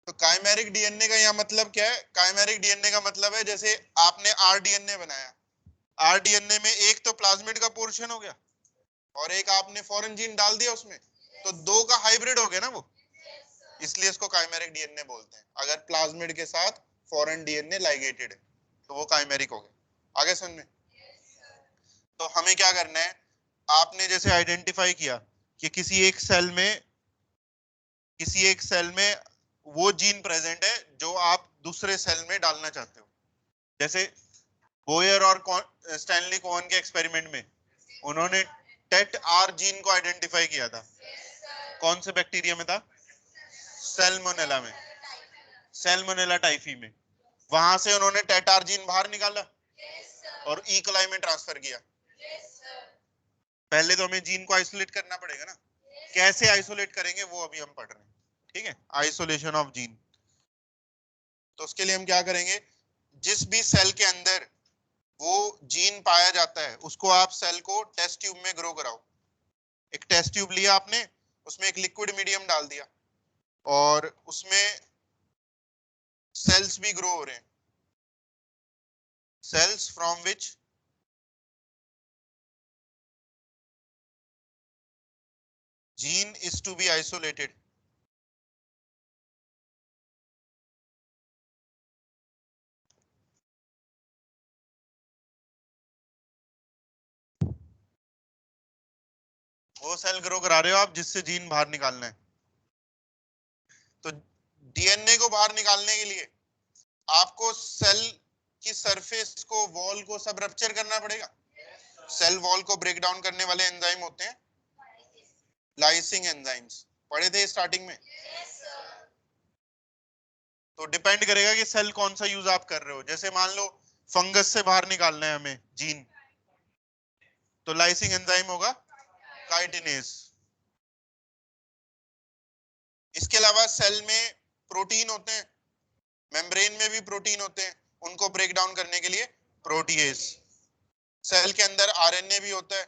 तो काइमेरिक डीएनए का यहाँ मतलब क्या है? काइमेरिक डीएनए का मतलब है जैसे आपने आरडीएनए बनाया, आरडीएनए में एक तो प्लाज्मिड का पोर्शन हो गया और एक आपने फॉरेन जीन डाल दिया उसमें, तो दो का हाइब्रिड हो गया ना वो, इसलिए इसको काइमेरिक डीएनए बोलते हैं। अगर प्लाज्मिड के साथ फॉरेन डीएनए लाइगेटेड है तो वो काइमेरिक हो गया। आगे समझ में? तो हमें क्या करना है, आपने जैसे आइडेंटिफाई किया कि किसी एक सेल में वो जीन प्रेजेंट है जो आप दूसरे सेल में डालना चाहते हो। जैसे बोयर और स्टैनली कोहन के एक्सपेरिमेंट में उन्होंने टेट आर जीन को आइडेंटिफाई किया था। कौन से बैक्टीरिया में था? सैल्मोनेला में, सैल्मोनेला टाइफी में। वहां से उन्होंने टेट आर जीन बाहर निकाला और ई कोलाई में ट्रांसफर किया। पहले तो हमें जीन को आइसोलेट करना पड़ेगा ना, कैसे आइसोलेट करेंगे वो अभी हम पढ़ रहे हैं। ठीक है, आइसोलेशन ऑफ जीन। तो उसके लिए हम क्या करेंगे, जिस भी सेल के अंदर वो जीन पाया जाता है उसको आप सेल को टेस्ट ट्यूब में ग्रो कराओ। एक टेस्ट ट्यूब लिया आपने, उसमें एक लिक्विड मीडियम डाल दिया और उसमें सेल्स भी ग्रो हो रहे हैं, cells from which gene is to be isolated. वो सेल ग्रो करा रहे हो आप जिससे जीन बाहर निकालना है। तो डीएनए को बाहर निकालने के लिए आपको सेल की सरफेस को, वॉल को सब रप्चर करना पड़ेगा। सेल वॉल को ब्रेक डाउन करने वाले एंजाइम होते हैं लाइसिंग एंजाइम्स, पढ़े थे स्टार्टिंग में। तो डिपेंड करेगा कि सेल कौन सा यूज आप कर रहे हो। जैसे मान लो फंगस से बाहर निकालना है हमें जीन, तो लाइसिंग एंजाइम होगा काइटिनेज। इसके अलावा सेल में प्रोटीन होते हैं, मेम्ब्रेन में भी प्रोटीन होते हैं, उनको ब्रेक डाउन करने के लिए प्रोटीएज। सेल के अंदर आरएनए भी होता है,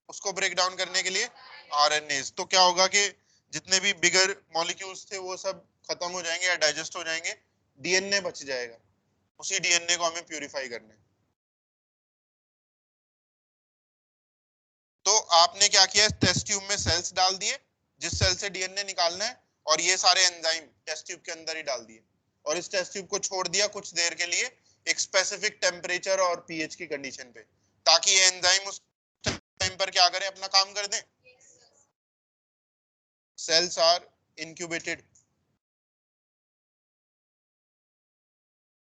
उसको ब्रेक डाउन करने के लिए आरएनएज। तो क्या होगा कि जितने भी बिगर मॉलिक्यूल्स थे वो सब खत्म हो जाएंगे या डाइजेस्ट हो जाएंगे, डीएनए बच जाएगा। उसी डीएनए को हमें प्यूरिफाई करना है। तो आपने क्या किया, टेस्ट ट्यूब में सेल्स डाल दिए, जिस सेल से डीएनए निकालना है, और ये सारे एंजाइम टेस्ट ट्यूब के अंदर ही डाल दिए और इस टेस्ट ट्यूब को छोड़ दिया कुछ देर के लिए एक स्पेसिफिक टेम्परेचर और पीएच की कंडीशन पे, ताकि ये एंजाइम उस टाइम पर क्या करें, अपना काम कर दें। Sales are incubated.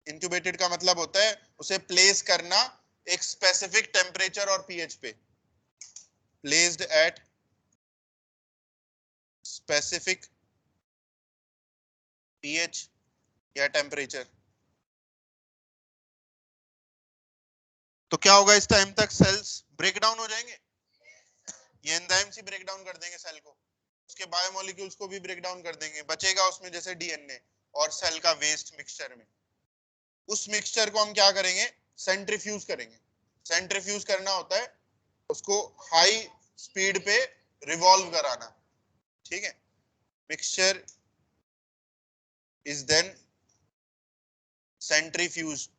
इंक्यूबेटेड का मतलब होता है उसे प्लेस करना एक स्पेसिफिक टेम्परेचर और पीएच पे, प्लेस्ड एट स्पेसिफिक पीएच या टेम्परेचर। तो क्या होगा, इस टाइम तक सेल्स ब्रेक डाउन हो जाएंगे, ये एंजाइम्स ही ब्रेक डाउन कर देंगे सेल को, उसके बायोमोलिक्यूल्स को भी ब्रेक डाउन कर देंगे, बचेगा उसमें जैसे डीएनए और सेल का वेस्ट मिक्सचर में। उस मिक्सचर को हम क्या करेंगे, सेंट्रीफ्यूज करेंगे। सेंट्रीफ्यूज करना होता है उसको हाई स्पीड पे रिवॉल्व कराना। ठीक है, mixture is then centrifuge,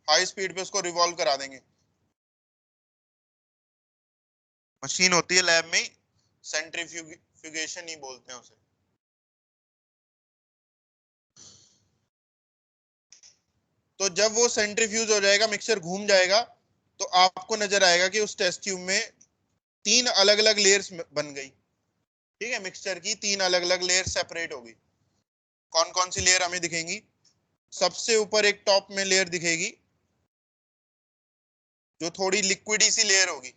high speed पे उसको रिवॉल्व करा देंगे। मशीन होती है लैब में, सेंट्रीफ्यूगेशन ही बोलते हैं उसे। तो जब वो सेंट्रीफ्यूज हो जाएगा, मिक्सचर घूम जाएगा, तो आपको नजर आएगा कि उस टेस्ट ट्यूब में 3 अलग अलग लेयर्स बन गई। ठीक है, मिक्सचर की 3 अलग अलग लेयर सेपरेट होगी। कौन कौन सी लेयर हमें दिखेंगी? सबसे ऊपर एक टॉप में लेयर दिखेगी जो थोड़ी लिक्विडी सी लेयर होगी,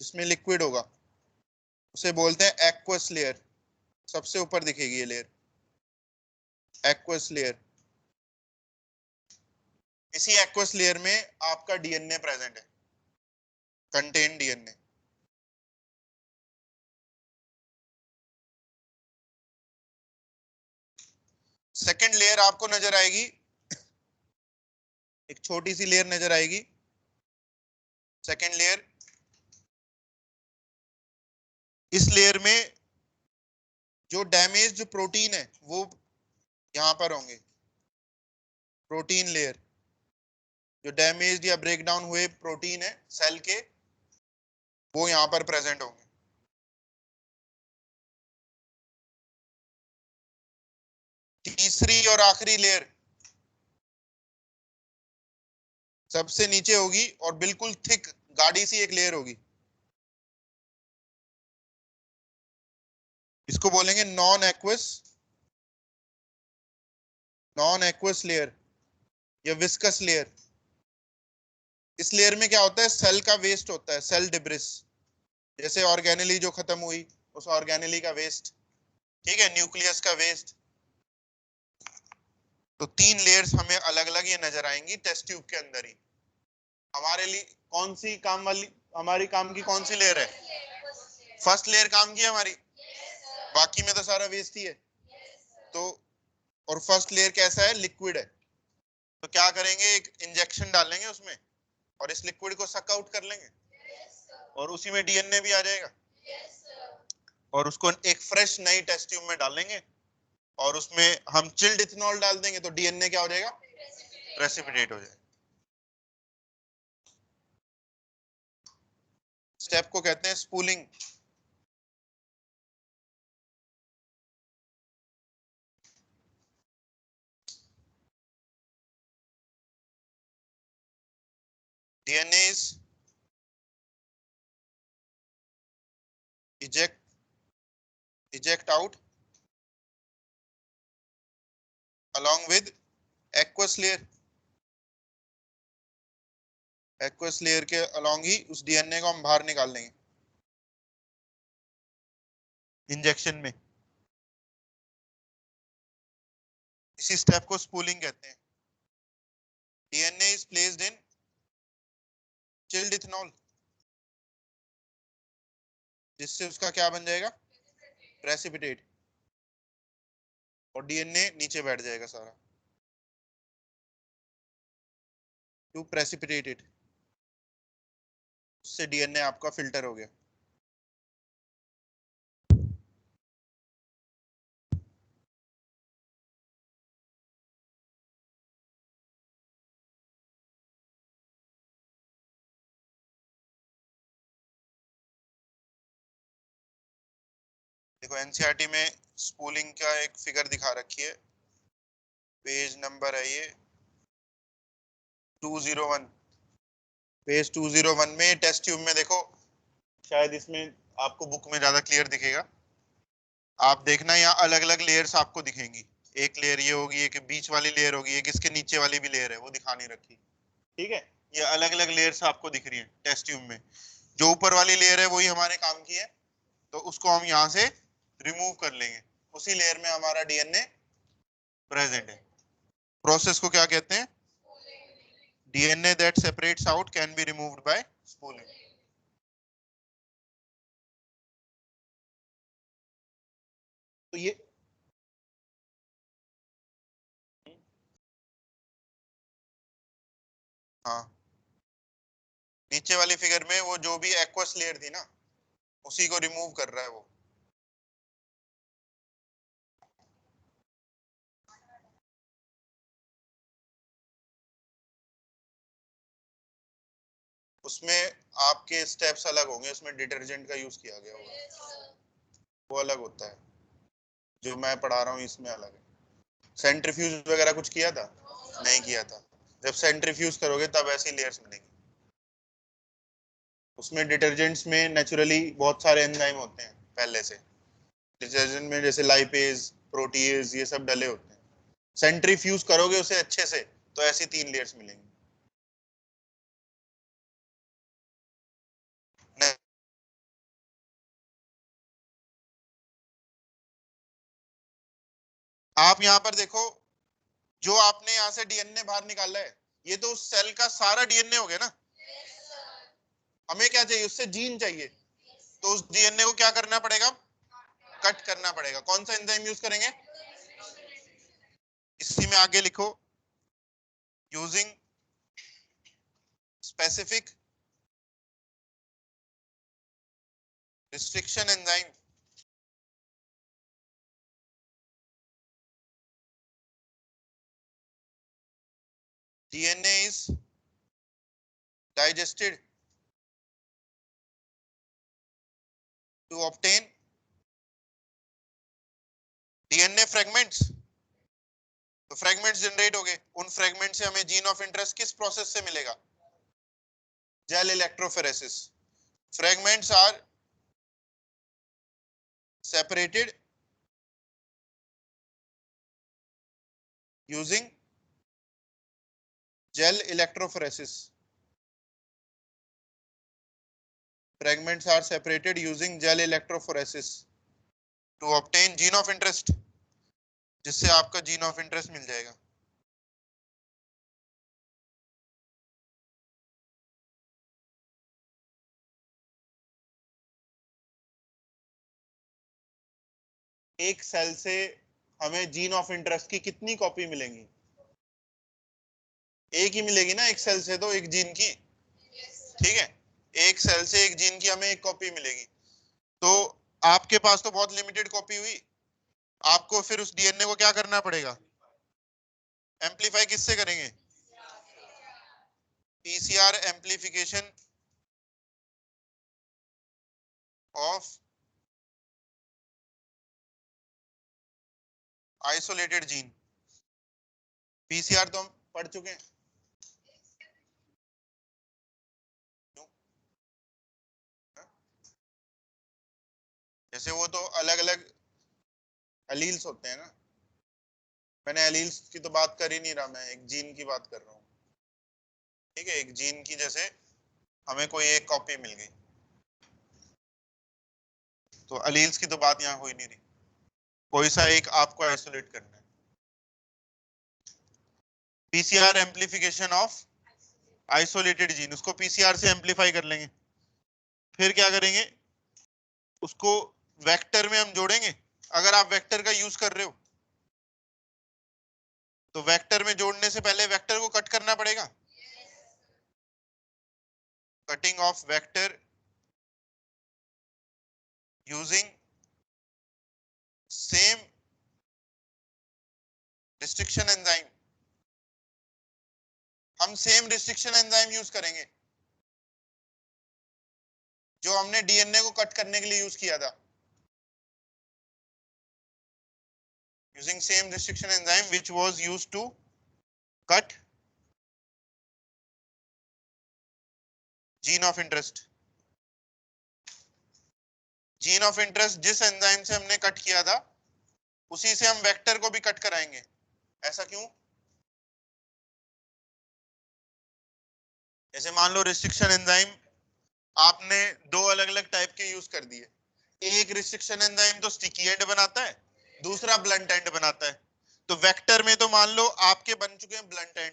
जिसमें लिक्विड होगा, उसे बोलते हैं एक्वस लेयर। सबसे ऊपर दिखेगी ये लेयर, एक्वस लेयर। इसी एक्वस लेयर में आपका डीएनए प्रेजेंट है, कंटेन डीएनए। सेकेंड लेयर आपको नजर आएगी, एक छोटी सी लेयर नजर आएगी, सेकेंड लेयर। इस लेयर में जो डैमेज्ड प्रोटीन है वो यहां पर होंगे, प्रोटीन लेयर। जो डैमेज्ड या ब्रेक डाउन हुए प्रोटीन है सेल के, वो यहां पर प्रेजेंट होंगे। तीसरी और आखिरी लेयर सबसे नीचे होगी और बिल्कुल थिक गाढ़ी सी एक लेयर होगी, इसको बोलेंगे नॉन एक्वस लेयर या विस्कस लेयर। इस लेयर में क्या होता है? सेल का वेस्ट होता है, सेल डिब्रिस। जैसे ऑर्गेनेली जो खत्म हुई, उस ऑर्गेनेली का वेस्ट, ठीक है, न्यूक्लियस का वेस्ट। तो 3 लेयर्स हमें अलग अलग ये नजर आएंगी टेस्ट ट्यूब के अंदर ही। हमारे लिए कौन सी काम वाली, हमारी काम की कौन सी लेयर है? फर्स्ट लेयर काम की हमारी, बाकी में तो सारा वेस्ट ही है। तो और फर्स्ट लेयर कैसा है? लिक्विड है। तो क्या करेंगे, एक इंजेक्शन डालेंगे उसमें और इस लिक्विड को सक आउट कर लेंगे और उसी में डीएनए भी आ जाएगा। और उसको एक फ्रेश नई टेस्ट ट्यूब में डालेंगे और उसमें हम चिल्ड इथेनॉल डाल देंगे, तो डीएनए क्या हो जाएगा? प्रेसिपिटेट हो जाएगा। स्टेप को कहते हैं spooling. DNA is eject out along with aqueous layer। Aqueous layer के अलोंग ही उस डीएनए को हम बाहर निकाल लेंगे इंजेक्शन में। इसी स्टेप को स्पूलिंग कहते हैं। DNA is placed in chilled ethanol, जिससे उसका क्या बन जाएगा? प्रेसिपिटेट। और डीएनए नीचे बैठ जाएगा सारा, टू प्रेसिपिटेट इट। उससे डीएनए आपका फिल्टर हो गया। देखो एनसीईआरटी में स्पूलिंग का एक फिगर दिखा रखी है, पेज नंबर है ये 201। पेज 201 में टेस्ट ट्यूब में देखो, शायद इसमें आपको बुक में ज्यादा क्लियर दिखेगा। आप देखना यहाँ अलग अलग लेयर्स आपको दिखेंगी। एक लेयर ये होगी, एक बीच वाली लेयर होगी, एक इसके नीचे वाली भी लेयर है, वो दिखा नहीं रखी। ठीक है, ये अलग अलग लेयर्स आपको दिख रही है टेस्ट ट्यूब में। जो ऊपर वाली लेयर है वही हमारे काम की है, तो उसको हम यहाँ से रिमूव कर लेंगे। उसी लेयर में हमारा डीएनए प्रेजेंट है। प्रोसेस को क्या कहते हैं? DNA that separates out can be removed by spooling. तो ये हाँ, नीचे वाली फिगर में वो जो भी एक्वस लेयर थी ना, उसी को रिमूव कर रहा है वो। उसमें आपके स्टेप्स अलग होंगे, उसमें डिटर्जेंट का यूज किया गया होगा, वो अलग होता है। जो मैं पढ़ा रहा हूँ इसमें अलग है। सेंट्रीफ्यूज वगैरह कुछ किया था? नहीं किया था। जब सेंट्रीफ्यूज करोगे तब ऐसी लेयर्स मिलेंगी। उसमें डिटर्जेंट्स में नेचुरली बहुत सारे एंजाइम होते हैं पहले से। डिटर्जेंट में जैसे लाइपेज, प्रोटीएज, ये सब डले होते हैं। सेंट्रीफ्यूज करोगे उसे अच्छे से तो ऐसी 3 लेयर्स मिलेंगी। आप यहाँ पर देखो, जो आपने यहाँ से डीएनए बाहर निकाला है, ये तो उस सेल का सारा डीएनए हो गया ना। हमें क्या चाहिए? उससे जीन चाहिए। तो उस डीएनए को क्या करना पड़ेगा? कट करना पड़ेगा। कौन सा एंजाइम यूज करेंगे? इसी में आगे लिखो, using specific restriction enzyme DNA is digested to obtain DNA fragments. तो फ्रेगमेंट्स जनरेट हो गए, उन फ्रेगमेंट से हमें जीन ऑफ इंटरेस्ट किस प्रोसेस से मिलेगा? Gel electrophoresis. Fragments are separated using gel electrophoresis. Fragments are separated using gel electrophoresis to obtain gene of interest, जिससे आपका जीन ऑफ इंटरेस्ट मिल जाएगा। एक सेल से हमें जीन ऑफ इंटरेस्ट की कितनी कॉपी मिलेंगी? एक ही मिलेगी ना, एक सेल से तो एक जीन की। ठीक है, एक सेल से एक जीन की हमें एक कॉपी मिलेगी। तो आपके पास तो बहुत लिमिटेड कॉपी हुई। आपको फिर उस डीएनए को क्या करना पड़ेगा? एम्पलीफाई किससे करेंगे? PCR amplification of isolated gene. PCR तो हम पढ़ चुके हैं। जैसे वो तो अलग अलग एलील्स होते हैं ना। मैंने एलील्स की तो बात कर ही नहीं रहा, मैं एक जीन की बात कर रहा हूँ। ठीक है, एक जीन की जैसे हमें कोई एक कॉपी मिल गई, तो एलील्स की तो बात यहाँ हो ही नहीं रही। कोई सा एक आपको आइसोलेट करना है। PCR amplification of isolated gene, उसको पीसीआर से एम्पलीफाई कर लेंगे। फिर क्या करेंगे? उसको वेक्टर में हम जोड़ेंगे। अगर आप वेक्टर का यूज कर रहे हो तो वेक्टर में जोड़ने से पहले वेक्टर को कट करना पड़ेगा। Cutting of vector using same restriction enzyme. हम सेम रिस्ट्रिक्शन एंजाइम यूज करेंगे जो हमने डीएनए को कट करने के लिए यूज किया था। Using same restriction enzyme which was used to cut gene of interest. Gene of interest जिस एंजाइम से हमने कट किया था उसी से हम वेक्टर को भी कट कराएंगे। ऐसा क्यों? जैसे मान लो रिस्ट्रिक्शन एंजाइम आपने दो अलग अलग टाइप के यूज कर दिए। एक रिस्ट्रिक्शन एंजाइम तो स्टिकी एंड बनाता है, दूसरा ब्लंट एंड बनाता है। तो वेक्टर में तो मान लो आपके बन चुके हैं ब्लंट एंड,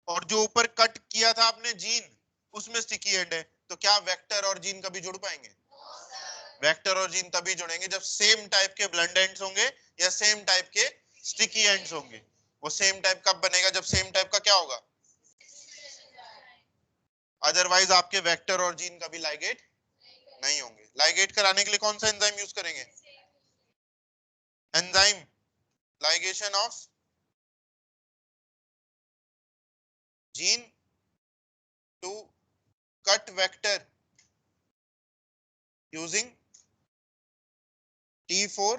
और जो ऊपर कट किया था आपने जीन, उसमें स्टिकी एंड है। तो क्या वेक्टर और जीन कभी जुड़ पाएंगे? वेक्टर और जीन तभी जुड़ेंगे जब सेम टाइप के ब्लंट एंड्स होंगे या सेम टाइप के स्टिकी एंड्स होंगे। वो सेम टाइप कब बनेगा? जब सेम टाइप का क्या होगा? अदरवाइज आपके वेक्टर और जीन कभी लाइगेट नहीं होंगे। लाइगेट कराने के लिए कौन सा एंजाइम यूज करेंगे? Enzyme ligation of gene to cut vector using T4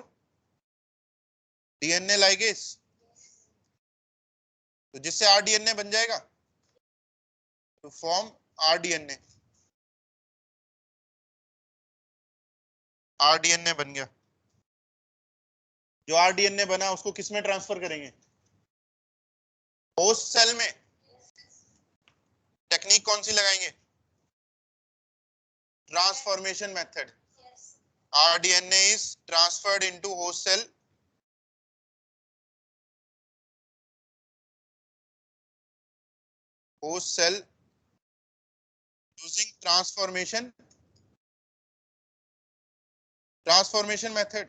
DNA ligase, तो जिससे rDNA बन जाएगा, तो फॉर्म rDNA, rDNA बन गया। जो rDNA बना उसको किस में ट्रांसफर करेंगे? होस्ट सेल में। टेक्निक कौन सी लगाएंगे? Transformation method. rDNA is transferred into host cell using transformation method.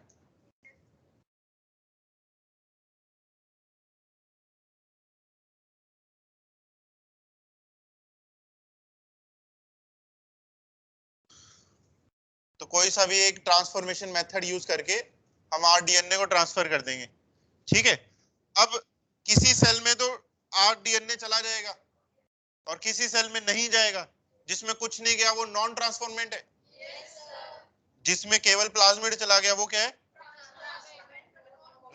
तो कोई सा भी एक ट्रांसफॉर्मेशन मेथड यूज करके हम rDNA को ट्रांसफर कर देंगे, ठीक है। अब किसी सेल में तो rDNA चला जाएगा और किसी सेल में नहीं जाएगा। जिसमें कुछ नहीं गया वो नॉन ट्रांसफॉर्मेंट है। जिसमें केवल प्लाज्मिड चला गया वो क्या है?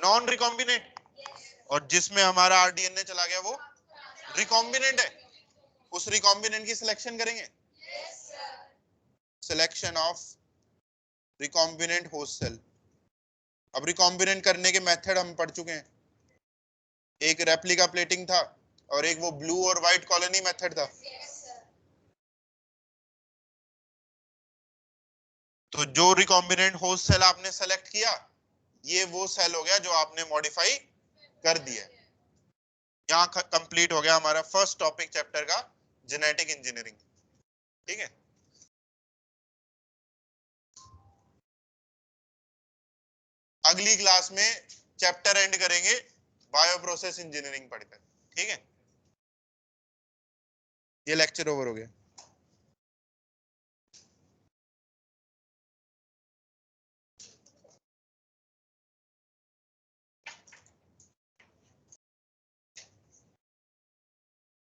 Non recombinant. और जिसमें हमारा rDNA चला गया वो रिकॉम्बिनेंट है। उस रिकॉम्बिनेंट की सिलेक्शन करेंगे। Selection of recombinant host cell. अब रिकॉम्बिनेंट करने के मेथड हम पढ़ चुके हैं। एक रेप्लिका प्लेटिंग था और एक वो ब्लू और व्हाइट कॉलोनी मेथड था। तो जो रिकॉम्बिनेंट होस्ट सेल आपने सेलेक्ट किया, ये वो सेल हो गया जो आपने मॉडिफाई कर दिया। यहाँ कंप्लीट हो गया हमारा फर्स्ट टॉपिक चैप्टर का, जेनेटिक इंजीनियरिंग, ठीक है। अगली क्लास में चैप्टर एंड करेंगे बायो प्रोसेस इंजीनियरिंग पढ़कर, ठीक है। ये लेक्चर ओवर हो गया।